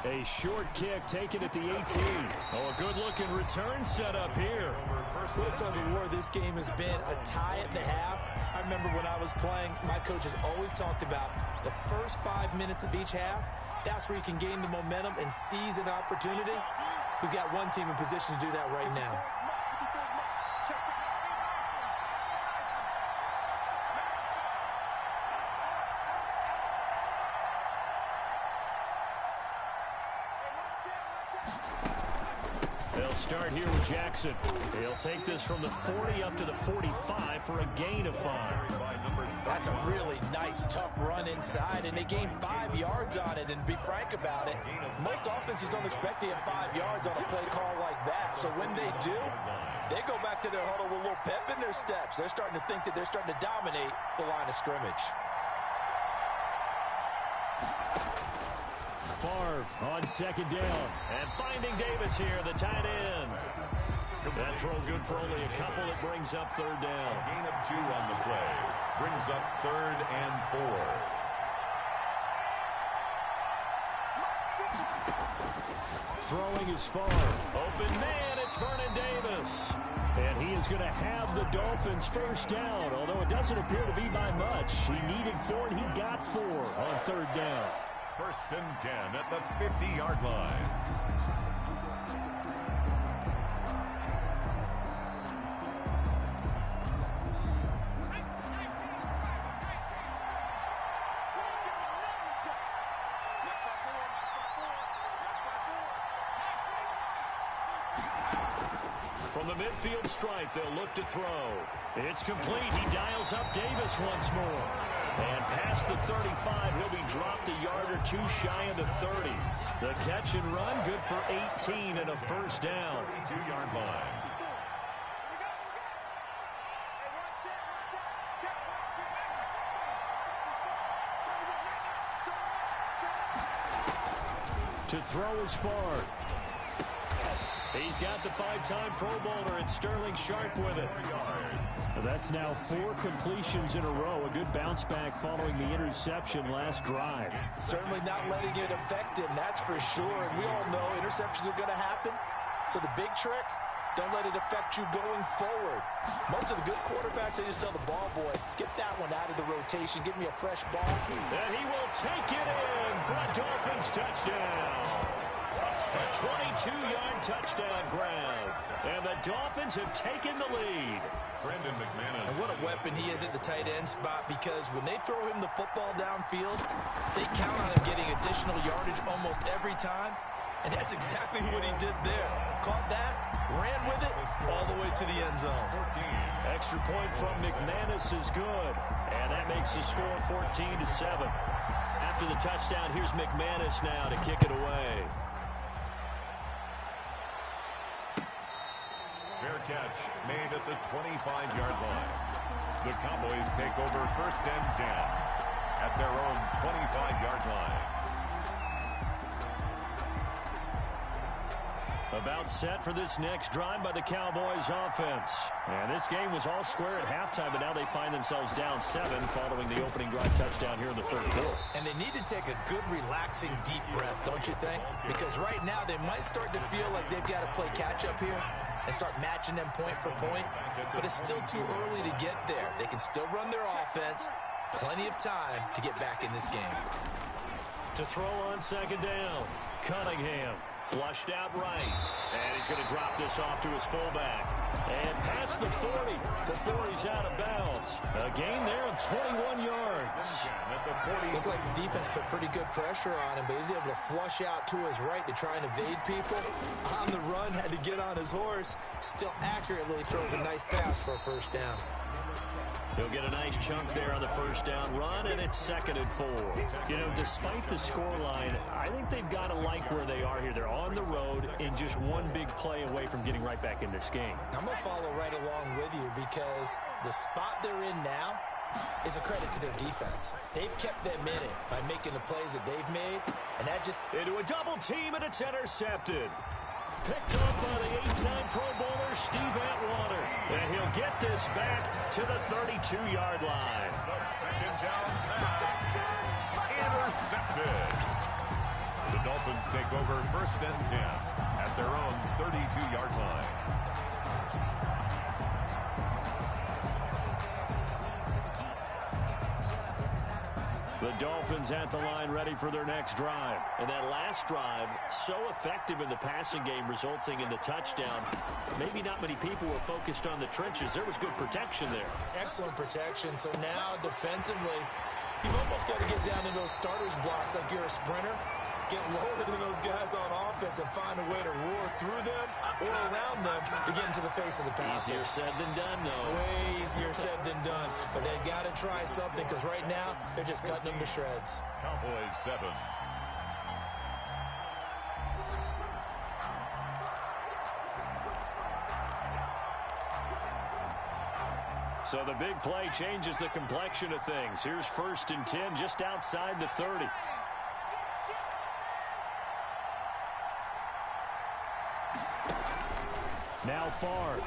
A short kick taken at the 18. Oh, a good-looking return set up here. What a tug of war this game has been. A tie at the half. I remember when I was playing, my coaches always talked about the first 5 minutes of each half. That's where you can gain the momentum and seize an opportunity. We've got one team in position to do that right now. They'll start here with Jackson. He'll take this from the 40 up to the 45 for a gain of 5. That's a really nice, tough run inside, and they gained 5 yards on it. And to be frank about it, most offenses don't expect to get 5 yards on a play call like that. So when they do, they go back to their huddle with a little pep in their steps. They're starting to think that they're starting to dominate the line of scrimmage. Favre on second down. And finding Davis here, the tight end. That throw good for only a couple. It brings up third down. A gain of 2 on the play. Brings up 3rd and 4. Throwing is far. Open man, it's Vernon Davis. And he is going to have the Dolphins first down, although it doesn't appear to be by much. He needed 4, and he got 4 on third down. 1st and 10 at the 50-yard line. From the midfield stripe, they'll look to throw. It's complete. He dials up Davis once more. And past the 35, he'll be dropped a yard or 2 shy of the 30. The catch and run, good for 18 and a first down. 32-yard line. To throw is far. He's got the 5-time Pro Bowler and Sterling Sharp with it. That's now 4 completions in a row. A good bounce back following the interception last drive. Certainly not letting it affect him, that's for sure. And we all know interceptions are going to happen. So the big trick, don't let it affect you going forward. Most of the good quarterbacks, they just tell the ball boy, get that one out of the rotation. Give me a fresh ball. And he will take it in for a Dolphins touchdown. A 22-yard touchdown grab. And the Dolphins have taken the lead. Brandon McManus. And what a weapon he is at the tight end spot, because when they throw him the football downfield, they count on him getting additional yardage almost every time. And that's exactly what he did there. Caught that, ran with it, all the way to the end zone. 14. Extra point from McManus is good. And that makes the score 14-7. After the touchdown, here's McManus now to kick it away. Fair catch made at the 25-yard line. The Cowboys take over 1st and 10 at their own 25-yard line. About set for this next drive by the Cowboys offense. And this game was all square at halftime, but now they find themselves down 7 following the opening drive touchdown here in the third quarter. And they need to take a good, relaxing, deep breath, don't you think? Because right now they might start to feel like they've got to play catch-up here and start matching them point for point. But it's still too early to get there. They can still run their offense. Plenty of time to get back in this game. To throw on second down, Cunningham. Flushed out right. And he's going to drop this off to his fullback. And past the 40 before he's out of bounds. A gain there of 21 yards. Looked like the defense put pretty good pressure on him, but he's able to flush out to his right to try and evade people. On the run, had to get on his horse. Still accurately throws a nice pass for a first down. He'll get a nice chunk there on the first down run, and it's 2nd and 4. You know, despite the scoreline, I think they've got to like where they are here. They're on the road and just one big play away from getting right back in this game. I'm going to follow right along with you, because the spot they're in now is a credit to their defense. They've kept them in it by making the plays that they've made, and that just... Into a double team, and it's intercepted. Picked up by the 8-time Pro Bowler, Steve Atwater. And he'll get this back to the 32-yard line. The 2nd down pass. Intercepted. The Dolphins take over 1st and 10 at their own 32-yard line. The Dolphins at the line, ready for their next drive. And that last drive, so effective in the passing game, resulting in the touchdown. Maybe not many people were focused on the trenches. There was good protection there. Excellent protection. So now, defensively, you've almost got to get down to those starters blocks like you're a sprinter. get lower than those guys on offense and find a way to roar through them or around them to get into the face of the passer. Easier said than done, though. Way easier said than done. But they've got to try something because right now they're just cutting them to shreds. Cowboys 7. So the big play changes the complexion of things. Here's 1st and 10 just outside the 30. Now Favre.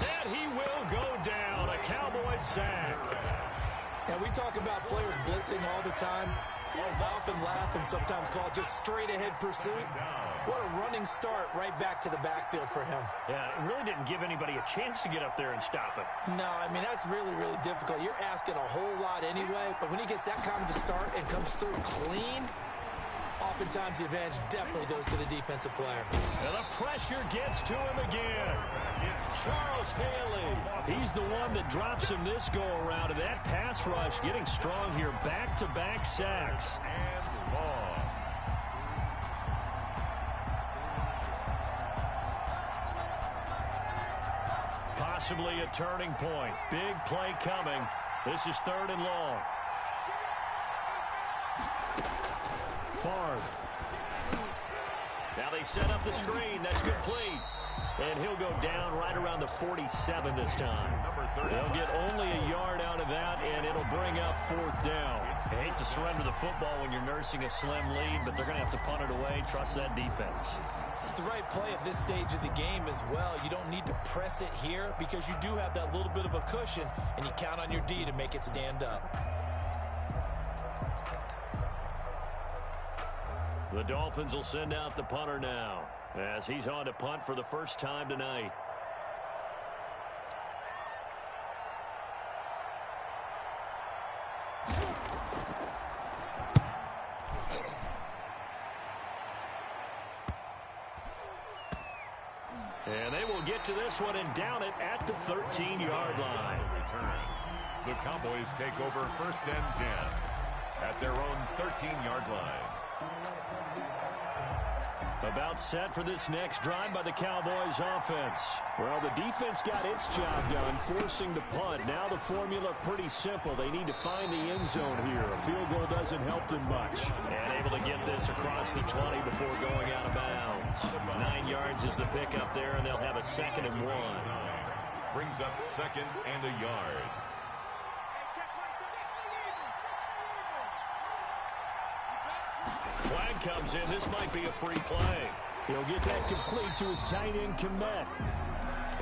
And he will go down. A Cowboys sack. Now, we talk about players blitzing all the time. I'll often laugh and sometimes call it just straight-ahead pursuit. What a running start right back to the backfield for him. Yeah, it really didn't give anybody a chance to get up there and stop it. No, I mean, that's really, really difficult. You're asking a whole lot anyway, but when he gets that kind of a start and comes through clean, oftentimes the advantage definitely goes to the defensive player. And the pressure gets to him again. Charles Haley. He's the one that drops him this go-around. And that pass rush getting strong here. Back-to-back sacks. And long. Possibly a turning point. Big play coming. This is 3rd and long. Favre. Now they set up the screen. That's complete. And he'll go down right around the 47 this time. They'll get only a yard out of that, and it'll bring up 4th down. I hate to surrender the football when you're nursing a slim lead, but they're going to have to punt it away. Trust that defense. It's the right play at this stage of the game as well. You don't need to press it here because you do have that little bit of a cushion, and you count on your D to make it stand up. The Dolphins will send out the punter now as he's on to punt for the first time tonight. And they will get to this one and down it at the 13-yard line. The Cowboys take over 1st and 10 at their own 13-yard line. About set for this next drive by the Cowboys offense. Well, the defense got its job done, forcing the punt. Now the formula pretty simple. They need to find the end zone here. A field goal doesn't help them much. And able to get this across the 20 before going out of bounds. 9 yards is the pickup there, and they'll have a 2nd and 1. Brings up 2nd and a yard. Flag comes in. This might be a free play. He'll get that complete to his tight end, Kmet.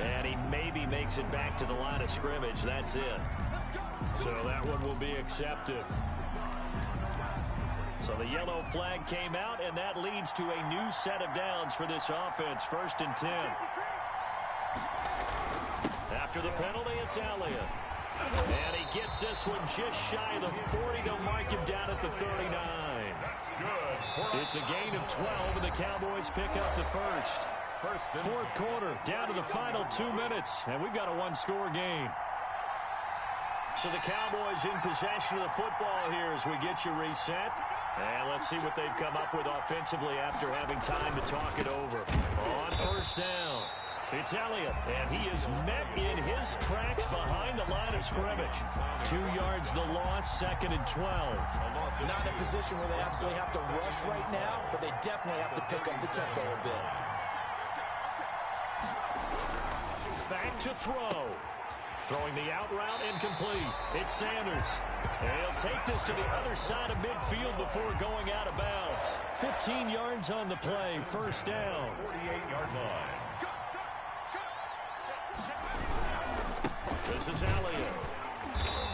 And he maybe makes it back to the line of scrimmage. That's it. So that one will be accepted. So the yellow flag came out, and that leads to a new set of downs for this offense. 1st and 10. After the penalty, it's Elliott. And he gets this one just shy of the 40. They'll mark him down at the 39. That's good. It's a gain of 12, and the Cowboys pick up the first. 4th quarter, down to the final 2 minutes, and we've got a one-score game. So the Cowboys in possession of the football here as we get you reset. And let's see what they've come up with offensively after having time to talk it over. On 1st down, it's Elliott, and he is met in his tracks behind the line of scrimmage. 2 yards the loss, 2nd and 12. Not in a position where they absolutely have to rush right now, but they definitely have to pick up the tempo a bit. Back to throw. Throwing the out route incomplete. It's Sanders. And he'll take this to the other side of midfield before going out of bounds. 15 yards on the play. 1st down. 48-yard line. This is Elliott.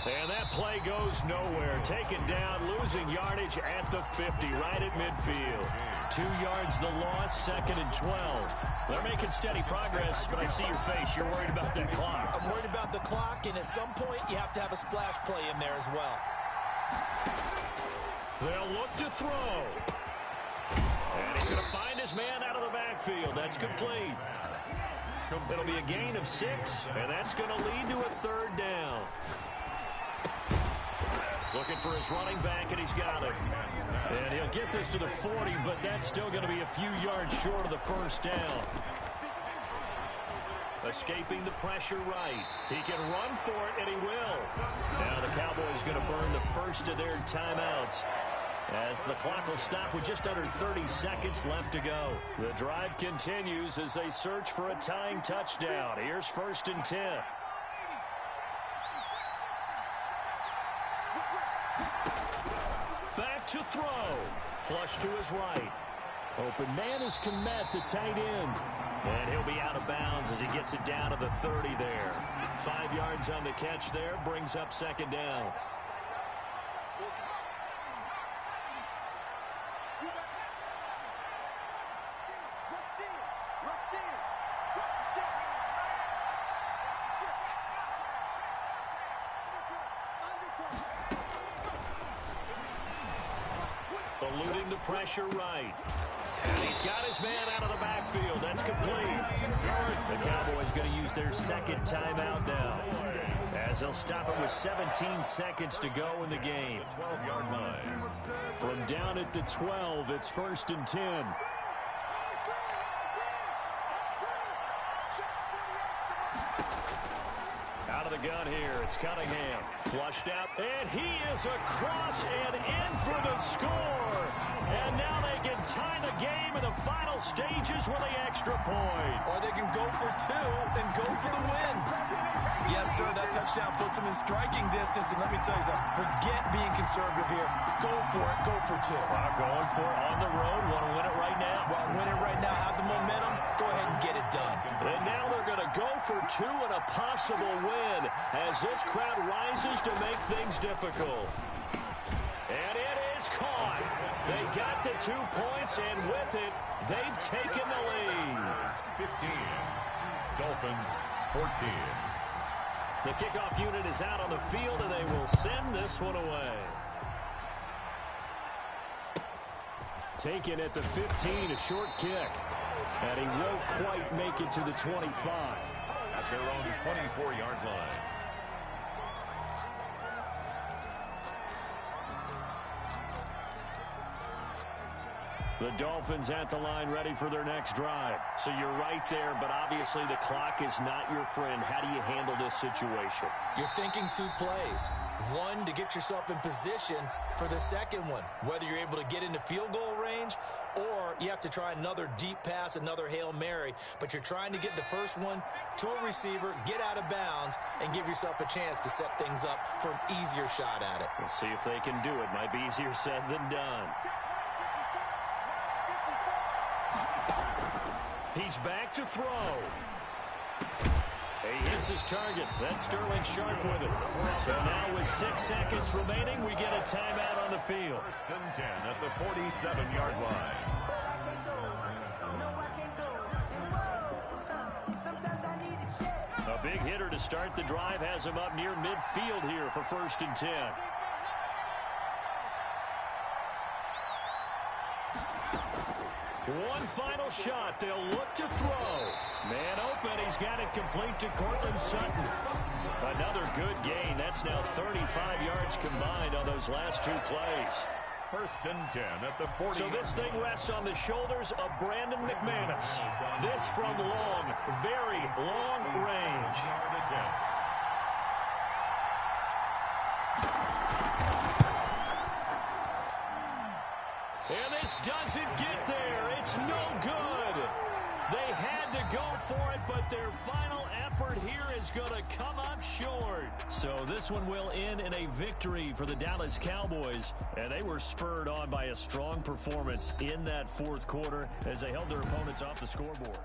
And that play goes nowhere. Taken down, losing yardage at the 50, right at midfield. 2 yards the loss, 2nd and 12. They're making steady progress, but I see your face. You're worried about that clock. I'm worried about the clock, and at some point, you have to have a splash play in there as well. They'll look to throw. And he's going to find his man out of the backfield. That's complete. It'll be a gain of 6, and that's going to lead to a 3rd down. Looking for his running back, and he's got it. And he'll get this to the 40, but that's still going to be a few yards short of the first down. Escaping the pressure right. He can run for it, and he will. Now the Cowboys going to burn the first of their timeouts, as the clock will stop with just under 30 seconds left to go. The drive continues as they search for a tying touchdown. Here's 1st and 10. Back to throw. Flush to his right. Open man is Kmet, the tight end. And he'll be out of bounds as he gets it down to the 30 there. 5 yards on the catch there, brings up 2nd down. Eluding the pressure right. And he's got his man out of the backfield. That's complete. The Cowboys going to use their 2nd timeout now, as they'll stop it with 17 seconds to go in the game. 12-yard line. From down at the 12, it's 1st and 10. Out of the gun here, it's Cunningham. Flushed out, and he is across and in for the score. And now they can tie the game in the final stages with the extra point. Or they can go for 2 and go for the win. Yes, sir, that touchdown puts them in striking distance. And let me tell you something, forget being conservative here. Go for it, go for 2. Going for it on the road, want to win it right now. Well, win it right now, have the momentum, go ahead and get it done. And now they're going to go for 2 and a possible win, as this crowd rises to make things difficult. And it is caught. They got the 2 points, and with it, they've taken the lead. 15. Dolphins 14. The kickoff unit is out on the field, and they will send this one away. Taken at the 15, a short kick. And he won't quite make it to the 25. At their own 24-yard line. The Dolphins at the line, ready for their next drive. So you're right there, but obviously the clock is not your friend. How do you handle this situation? You're thinking 2 plays. 1 to get yourself in position for the second one, whether you're able to get into field goal range or you have to try another deep pass, another Hail Mary. But you're trying to get the first one to a receiver, get out of bounds, and give yourself a chance to set things up for an easier shot at it. We'll see if they can do it. Might be easier said than done. He's back to throw. He hits his target. That's Sterling Sharp with it. So now with 6 seconds remaining, we get a timeout on the field. 1st and 10 at the 47-yard line. A big hitter to start the drive has him up near midfield here for 1st and 10. One final shot. They'll look to throw. Man open. He's got it complete to Cortland Sutton. Another good gain. That's now 35 yards combined on those last 2 plays. 1st and 10 at the 40. So this thing rests on the shoulders of Brandon McManus. This from long, very long range. And this doesn't get there. It's no good. They had to go for it, but their final effort here is going to come up short. So this one will end in a victory for the Dallas Cowboys. And they were spurred on by a strong performance in that 4th quarter as they held their opponents off the scoreboard.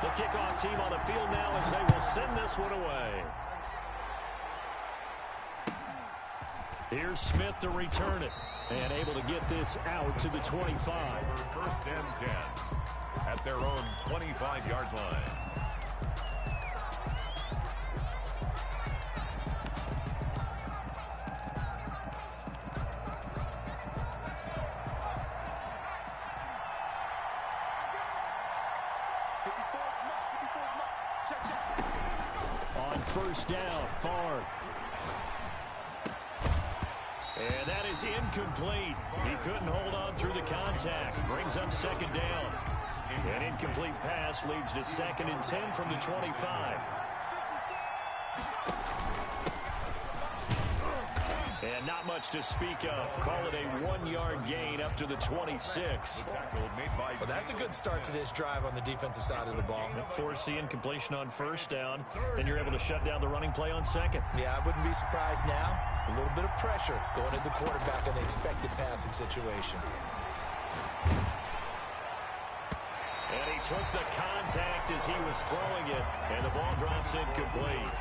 The kickoff team on the field now as they will send this one away. Here's Smith to return it. And able to get this out to the 25. First and 10 at their own 25-yard line. On first down, Favre. And that is incomplete. He couldn't hold on through the contact. Brings up second down. An incomplete pass leads to 2nd and 10 from the 25. And not much to speak of. Call it a 1-yard gain up to the 26. Well, that's a good start to this drive on the defensive side of the ball. Force the incompletion on first down. Then you're able to shut down the running play on second. Yeah, I wouldn't be surprised now. A little bit of pressure going at the quarterback in the expected passing situation. And he took the contact as he was throwing it, and the ball drops incomplete.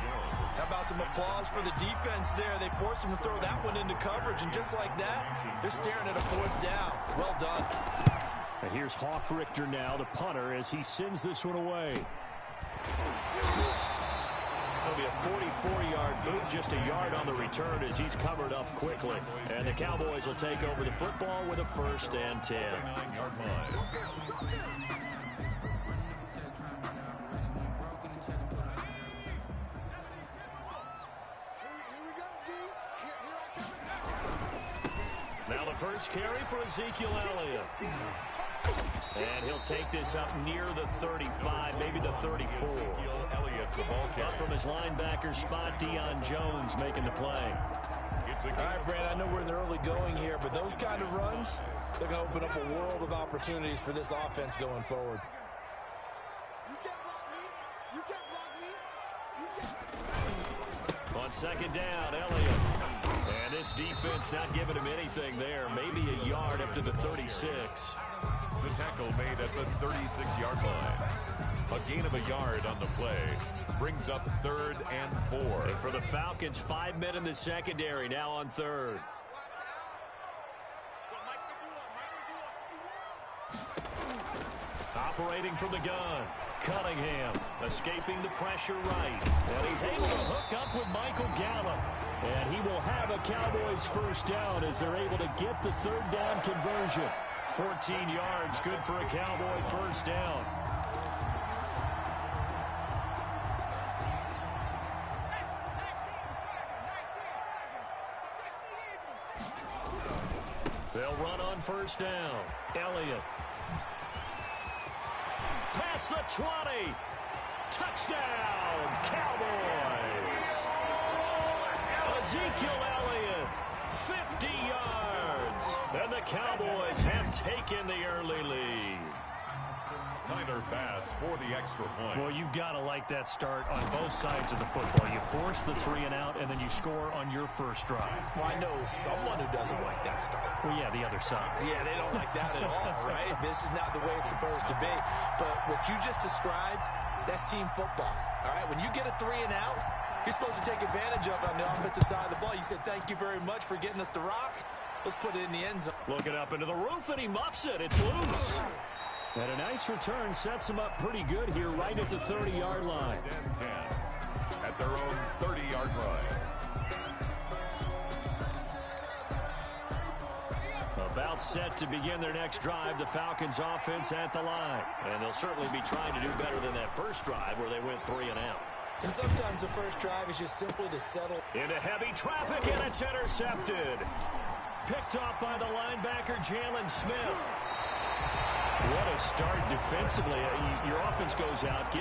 How about some applause for the defense there? They forced him to throw that one into coverage, and just like that, they're staring at a 4th down. Well done. And here's Hofrichter now, the punter, as he sends this one away. It'll be a 44-yard boot, just a yard on the return as he's covered up quickly. And the Cowboys will take over the football with a 1st and 10. 9-yard line. Now the first carry for Ezekiel Elliott. And he'll take this up near the 35, maybe the 34. Up from his linebacker spot, Deion Jones making the play. All right, Brand, I know we're in the early going here, but those kind of runs, they're going to open up a world of opportunities for this offense going forward. On second down, Elliott. And this defense not giving him anything there. Maybe a yard up to the 36. The tackle made at the 36-yard line. A gain of a yard on the play brings up 3rd and 4. And for the Falcons, 5 men in the secondary now on 3rd. Operating from the gun. Cunningham escaping the pressure right. And he's able to hook up with Michael Gallup. And he will have a Cowboys 1st down as they're able to get the 3rd down conversion. 14 yards, good for a Cowboy 1st down. They'll run on 1st down. Elliott. Past the 20. Touchdown, Cowboys. Ezekiel Elliott, 50 yards. And the Cowboys have taken the early lead. Tyler Bass for the extra point. Well, you've got to like that start on both sides of the football. You force the 3 and out, and then you score on your first drive. Well, I know someone who doesn't like that start. Well, yeah, the other side. Yeah, they don't like that at all, right? This is not the way it's supposed to be. But what you just described, that's team football, all right? When you get a 3 and out, you're supposed to take advantage of it on the offensive side of the ball. You said, thank you very much for getting us the rock. Let's put it in the end zone. Looking up into the roof, and he muffs it. It's loose. And a nice return sets him up pretty good here right at the 30-yard line. 10 at their own 30-yard line. About set to begin their next drive, the Falcons offense at the line. And they'll certainly be trying to do better than that first drive where they went 3 and out. And sometimes the first drive is just simply to settle. Into heavy traffic, and it's intercepted. Picked off by the linebacker, Jalen Smith. What a start defensively. Your offense goes out.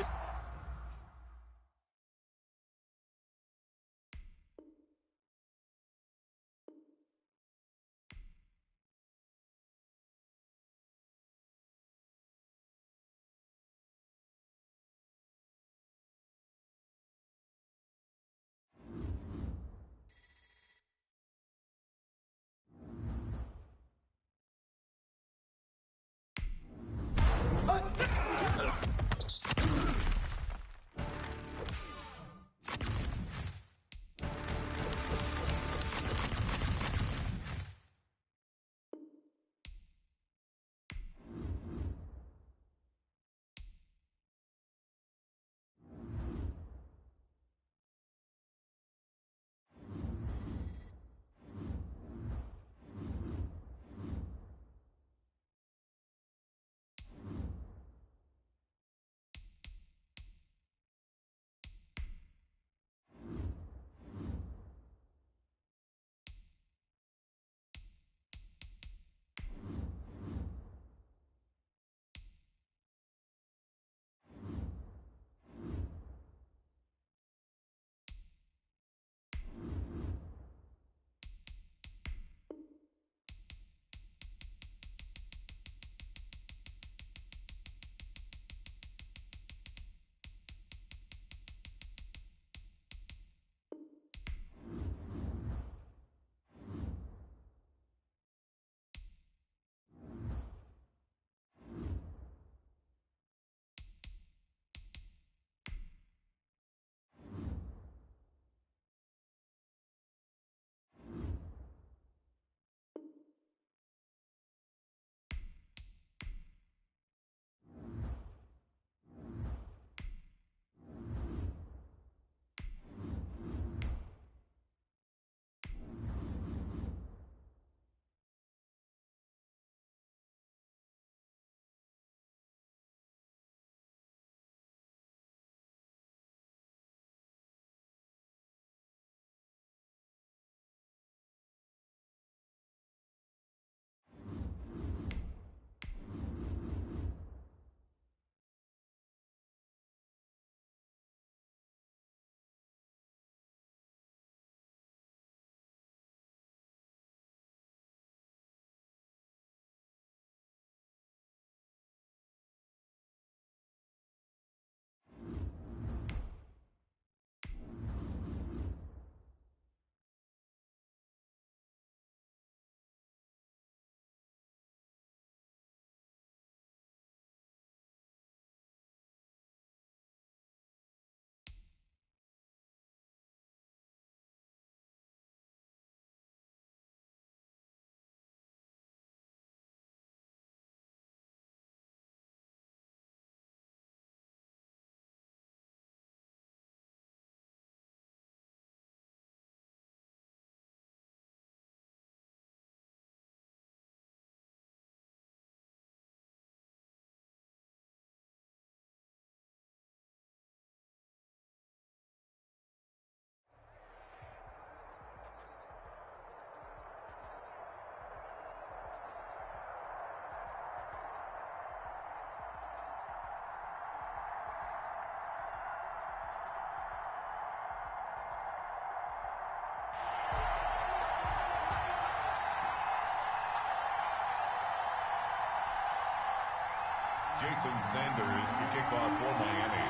Jason Sanders to kick off for Miami.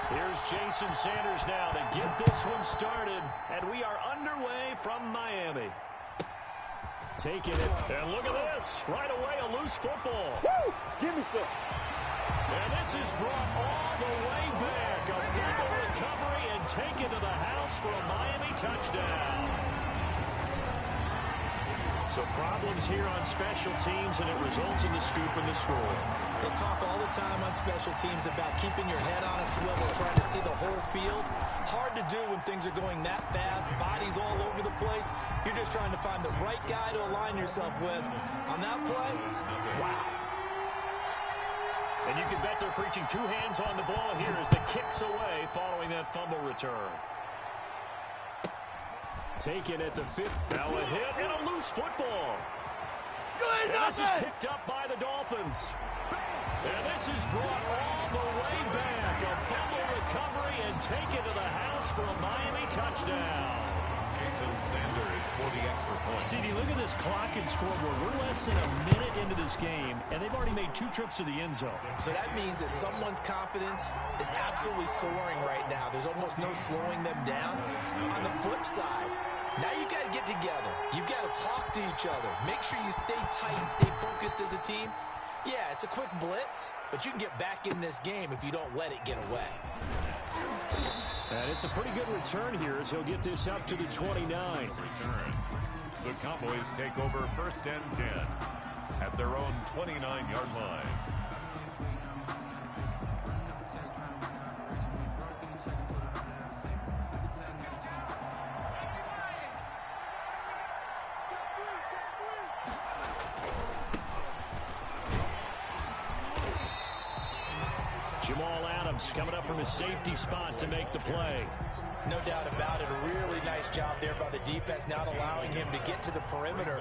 Here's Jason Sanders now to get this one started, and we are underway from Miami. Taking it, and look at this. Right away, a loose football. Woo! Give me some. And this is brought all the way back. A fumble recovery and taken to the house for a Miami touchdown. So problems here on special teams, and it results in the scoop and the score. They talk all the time on special teams about keeping your head on a swivel, trying to see the whole field. Hard to do when things are going that fast, bodies all over the place. You're just trying to find the right guy to align yourself with. On that play, wow. And you can bet they're preaching two hands on the ball here as the kick's away following that fumble return. Taken at the 5th. Now a hit and a loose football. And this is picked up by the Dolphins. And this is brought all the way back. A fumble recovery and taken to the house for a Miami touchdown. Jason Sanders for the extra point. CD, look at this clock and scoreboard. We're less than a minute into this game, and they've already made 2 trips to the end zone. So that means that someone's confidence is absolutely soaring right now. There's almost no slowing them down. On the flip side, now you've got to get together. You've got to talk to each other. Make sure you stay tight, stay focused as a team. Yeah, it's a quick blitz, but you can get back in this game if you don't let it get away. And it's a pretty good return here as he'll get this up to the 29. Return. The Cowboys take over 1st and 10 at their own 29-yard line. Jamal Adams coming up from his safety spot to make the play. No doubt about it. A really nice job there by the defense, not allowing him to get to the perimeter.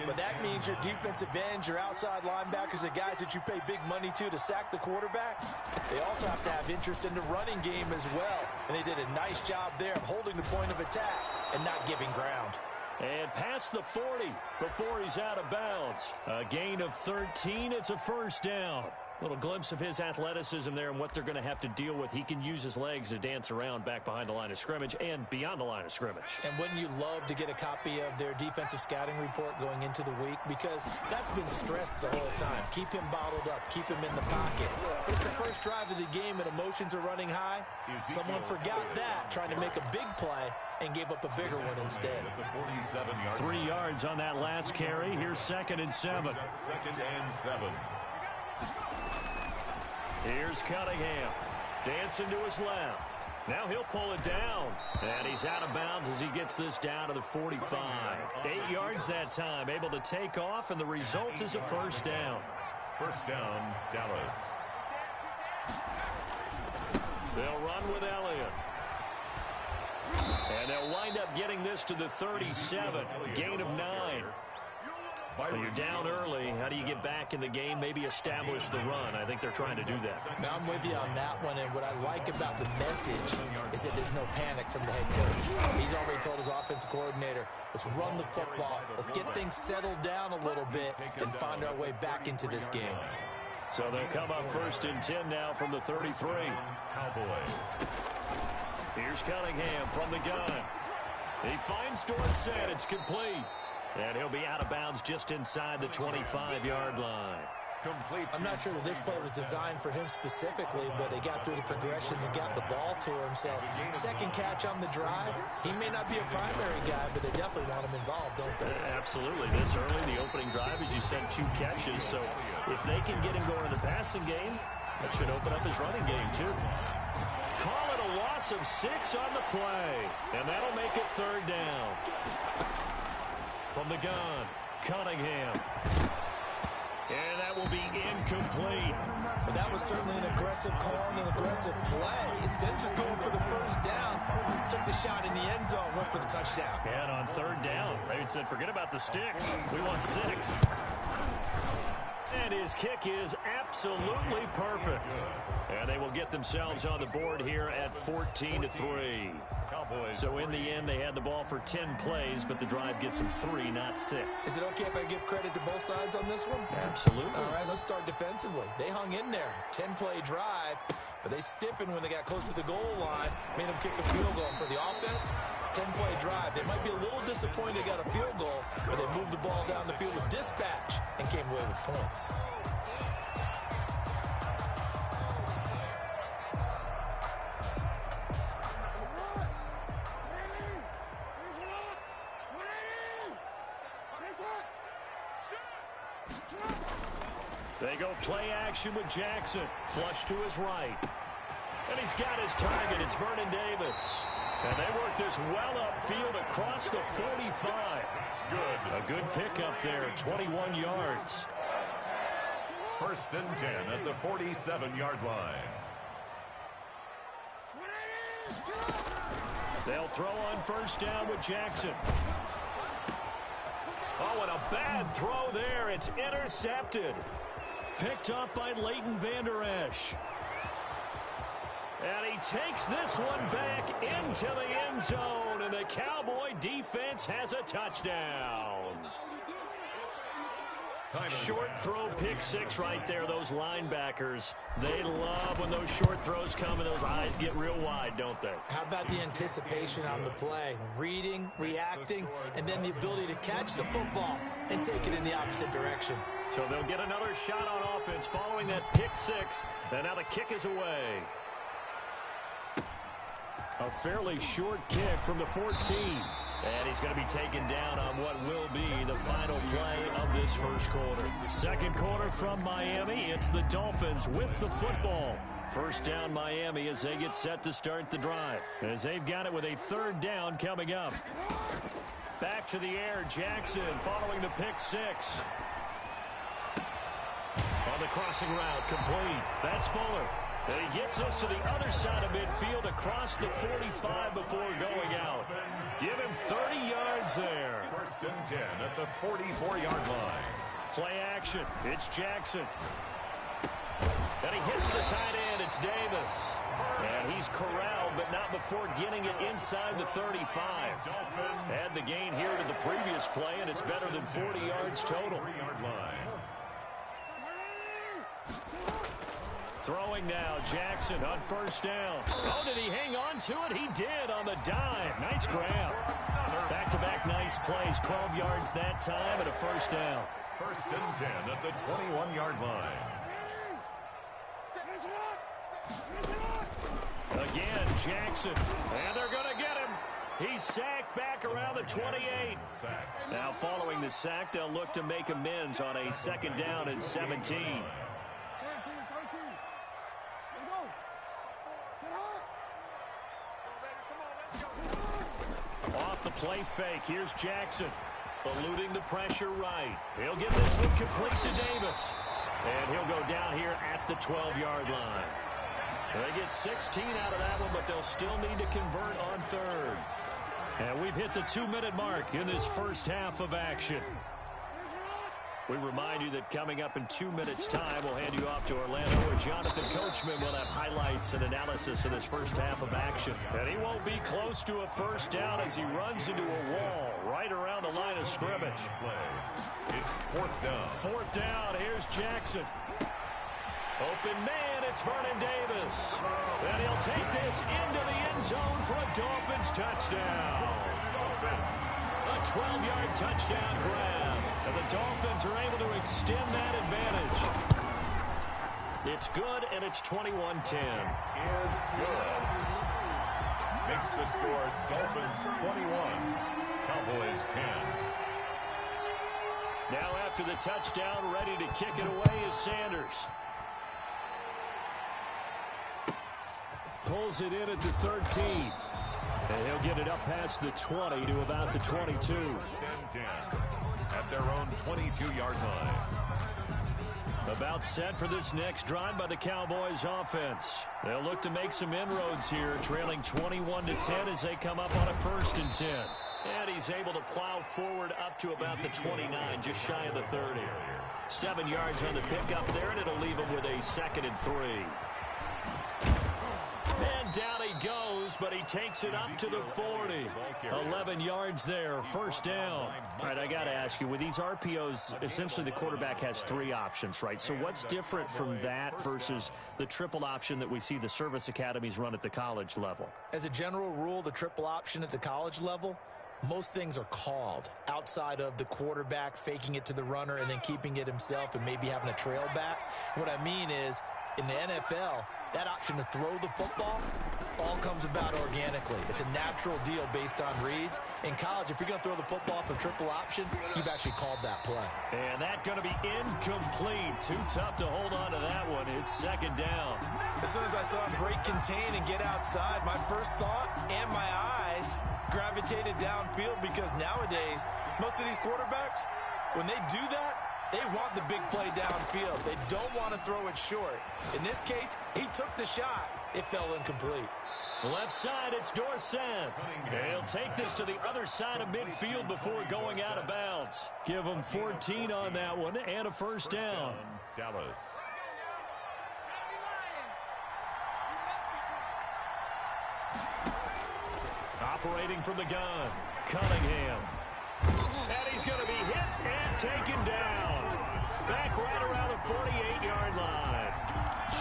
But that means your defensive ends, your outside linebackers, the guys that you pay big money to sack the quarterback, they also have to have interest in the running game as well. And they did a nice job there of holding the point of attack and not giving ground. And past the 40 before he's out of bounds. A gain of 13. It's a 1st down. Little glimpse of his athleticism there and what they're going to have to deal with. He can use his legs to dance around back behind the line of scrimmage and beyond the line of scrimmage. And wouldn't you love to get a copy of their defensive scouting report going into the week? Because that's been stressed the whole time. Keep him bottled up. Keep him in the pocket. But it's the first drive of the game and emotions are running high. Someone forgot that, trying to make a big play and gave up a bigger one instead. 3 yards on that last carry. Here's 2nd and 7. 2nd and 7. Here's Cunningham. Dancing to his left. Now he'll pull it down. And he's out of bounds as he gets this down to the 45. 8 yards that time. Able to take off, and the result is a 1st down. 1st down, Dallas. They'll run with Elliott. And they'll wind up getting this to the 37. Gain of 9. When you're down early, how do you get back in the game, maybe establish the run? I think they're trying to do that. Now, I'm with you on that one, and what I like about the message is that there's no panic from the head coach. He's already told his offensive coordinator, let's run the football, let's get things settled down a little bit and find our way back into this game. So they'll come up 1st and 10 now from the 33. Cowboys. Here's Cunningham from the gun. He finds Dorsett. It's complete. And he'll be out of bounds just inside the 25-yard line. I'm not sure that this play was designed for him specifically, but they got through the progressions and got the ball to him. So, 2nd catch on the drive. He may not be a primary guy, but they definitely want him involved, don't they? Absolutely. This early, the opening drive, as you said, 2 catches. So, if they can get him going in the passing game, that should open up his running game, too. Call it a loss of 6 on the play. And that'll make it 3rd down. From the gun, Cunningham. And that will be incomplete. But that was certainly an aggressive call and an aggressive play. Instead of just going for the 1st down, took the shot in the end zone, went for the touchdown. And on 3rd down, they said, forget about the sticks. We want 6. And his kick is absolutely perfect. And they will get themselves on the board here at 14-3. Cowboys. So in the end, they had the ball for 10 plays, but the drive gets them 3, not 6. Is it okay if I give credit to both sides on this one? Absolutely. All right, let's start defensively. They hung in there. 10-play drive, but they stiffened when they got close to the goal line, made them kick a field goal. For the offense, 10-play drive. They might be a little disappointed they got a field goal, but they moved the ball down the field with dispatch and came away with points. They go play action with Jackson. Flush to his right. And he's got his target. It's Vernon Davis. And they work this well upfield across the 45. Good. A good pickup there, 21 yards. 1st and 10 at the 47-yard line. They'll throw on 1st down with Jackson. Oh, and a bad throw there. It's intercepted. Picked up by Leighton Vander Esch. And he takes this one back into the end zone, and the Cowboy defense has a touchdown. Short throw, pick 6 right there. Those linebackers, they love when those short throws come and those eyes get real wide, don't they? How about the anticipation on the play? Reading, reacting, and then the ability to catch the football and take it in the opposite direction. So they'll get another shot on offense following that pick 6, and now the kick is away. A fairly short kick from the 14. And he's going to be taken down on what will be the final play of this first quarter. Second quarter from Miami. It's the Dolphins with the football. 1st down Miami as they get set to start the drive. As they've got it with a 3rd down coming up. Back to the air. Jackson following the pick 6. On the crossing route, complete. That's Fuller. And he gets us to the other side of midfield across the 45 before going out. Give him 30 yards there. 1st and 10 at the 44-yard line. Play action. It's Jackson. And he hits the tight end. It's Davis. And he's corralled, but not before getting it inside the 35. Add the gain here to the previous play, and it's better than 40 yards total. 3-yard line. Throwing now, Jackson on 1st down. Oh, did he hang on to it? He did on the dive. Nice grab. Back-to-back nice plays. 12 yards that time and a 1st down. 1st and 10 at the 21-yard line. Again, Jackson. And they're going to get him. He's sacked back around the 28. Now following the sack, they'll look to make amends on a 2nd down and 17. Off the play fake. Here's Jackson. Eluding the pressure right. He'll get this one complete to Davis. And he'll go down here at the 12-yard line. They get 16 out of that one, but they'll still need to convert on 3rd. And we've hit the 2-minute mark in this first half of action. We remind you that coming up in 2 minutes' time, we'll hand you off to Orlando, where Jonathan Coachman will have highlights and analysis of this first half of action. And he won't be close to a 1st down as he runs into a wall right around the line of scrimmage. It's 4th down. 4th down. Here's Jackson. Open man, it's Vernon Davis. And he'll take this into the end zone for a Dolphins touchdown. A 12-yard touchdown grab. And the Dolphins are able to extend that advantage. It's good, and it's 21-10. Is good. Makes the score Dolphins 21, Cowboys 10. Now after the touchdown, ready to kick it away is Sanders. Pulls it in at the 13. And he'll get it up past the 20 to about the 22. 1st and 10 at their own 22-yard line. About set for this next drive by the Cowboys offense. They'll look to make some inroads here, trailing 21-10 as they come up on a 1st and 10. And he's able to plow forward up to about the 29, just shy of the 30. 7 yards on the pickup there, and it'll leave him with a 2nd and 3. And down he goes goes, but he takes it up to the 40. 11 yards there, first down. All right, I got to ask you, with these RPOs, essentially the quarterback has 3 options, right? So what's different from that versus the triple option that we see the service academies run at the college level? As a general rule, the triple option at the college level, most things are called outside of the quarterback faking it to the runner and then keeping it himself and maybe having a trail back. What I mean is, in the NFL, that option to throw the football all comes about organically. It's a natural deal based on reads. In college, if you're going to throw the football up a triple option, you've actually called that play. And that's going to be incomplete. Too tough to hold on to that one. It's second down. As soon as I saw him break contain and get outside, my first thought and my eyes gravitated downfield, because nowadays, most of these quarterbacks, when they do that, they want the big play downfield. They don't want to throw it short. In this case, he took the shot. It fell incomplete. Left side, it's Dorsett. He'll take this to the other side of midfield before going out of bounds. Give him 14 on that one and a first down. Dallas. Operating from the gun, Cunningham. And he's going to be hit and taken down. Back right around the 48-yard line.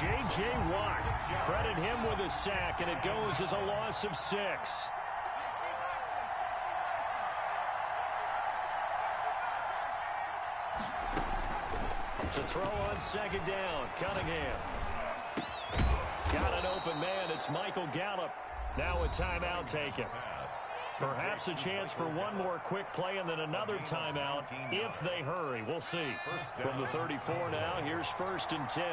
J.J. Watt, credit him with a sack, and it goes as a loss of 6. To throw on second down, Cunningham. Got an open man, it's Michael Gallup. Now a timeout taken. Perhaps a chance for one more quick play and then another timeout if they hurry. We'll see. From the 34 now, here's 1st and 10.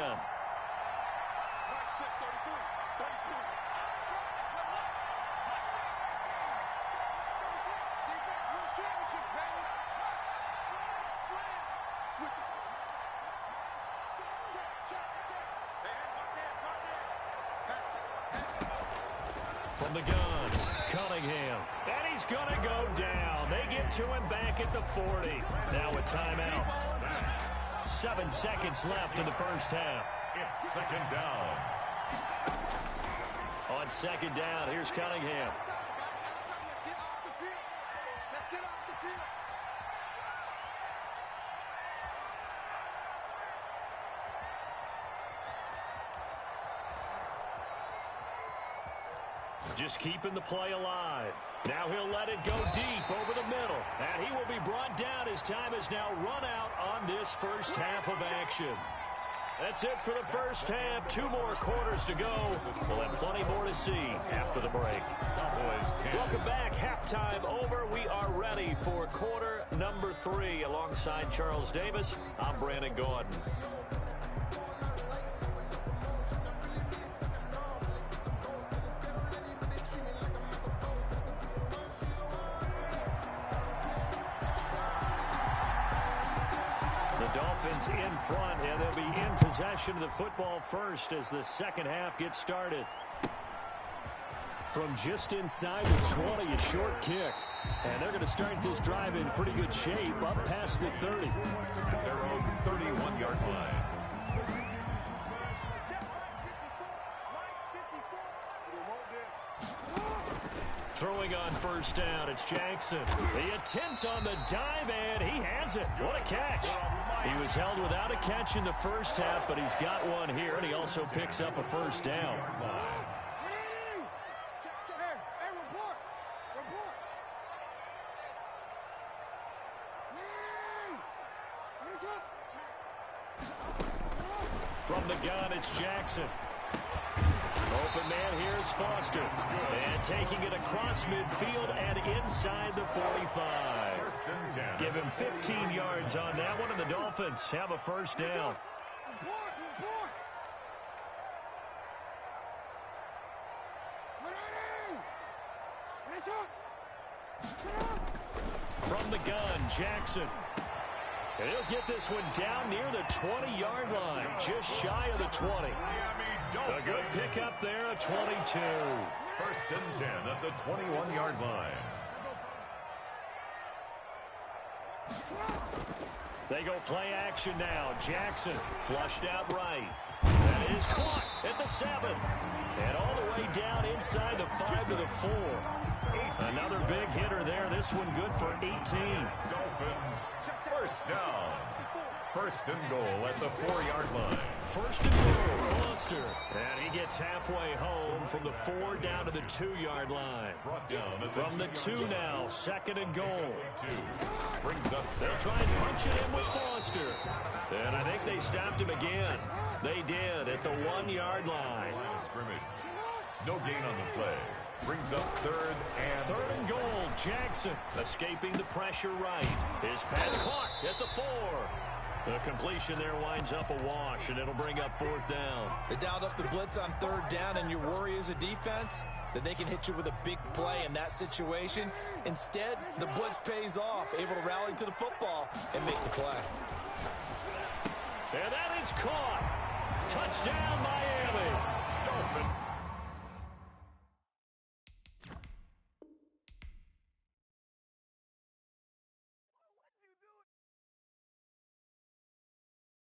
From the gun, Cunningham. And he's going to go down. They get to him back at the 40. Now a timeout. 7 seconds left in the first half. It's second down. On second down, here's Cunningham. Let's get off the field. Just keeping the play alive. Now he'll let it go deep over the middle. And he will be brought down as time is now run out on this first half of action. That's it for the first half. 2 more quarters to go. We'll have plenty more to see after the break. Welcome back. Halftime over. We are ready for quarter number 3. Alongside Charles Davis, I'm Brandon Gaudin. Dolphins in front, and they'll be in possession of the football first as the second half gets started. From just inside the 20, a short kick. And they're going to start this drive in pretty good shape, up past the 30. At their own 31-yard line. Throwing on first down, it's Jackson. The attempt on the dive, and he has it. What a catch. He was held without a catch in the first half, but he's got one here, and he also picks up a first down. From the gun, it's Jackson. Open man here is Foster. And taking it across midfield and inside the 45. Give him 15 yards on that one, and the Dolphins have a first down. From the gun, Jackson. And he'll get this one down near the 20-yard line, just shy of the 20. A good pickup there, a 22. 1st and 10 at the 21-yard line. They go play action now. Jackson flushed out right. And is caught at the 7. And all the way down inside the 5 to the 4. Another big hitter there. This one good for 18. Dolphins, first down. First and goal at the 4-yard line. First and goal, Foster. And he gets halfway home from the 4 down to the 2-yard line. Brought down From the 2 now, second and goal. Brings up They'll try and punch it in with Foster. And I think they stopped him again. They did at the 1-yard line. line of scrimmage. No gain on the play. Brings up third and goal. Jackson escaping the pressure right. His pass caught at the 4. The completion there winds up a wash, and it'll bring up 4th down. They dialed up the blitz on 3rd down, and your worry as a defense that they can hit you with a big play in that situation. Instead, the blitz pays off, able to rally to the football and make the play. And that is caught. Touchdown, Miami. Dolphins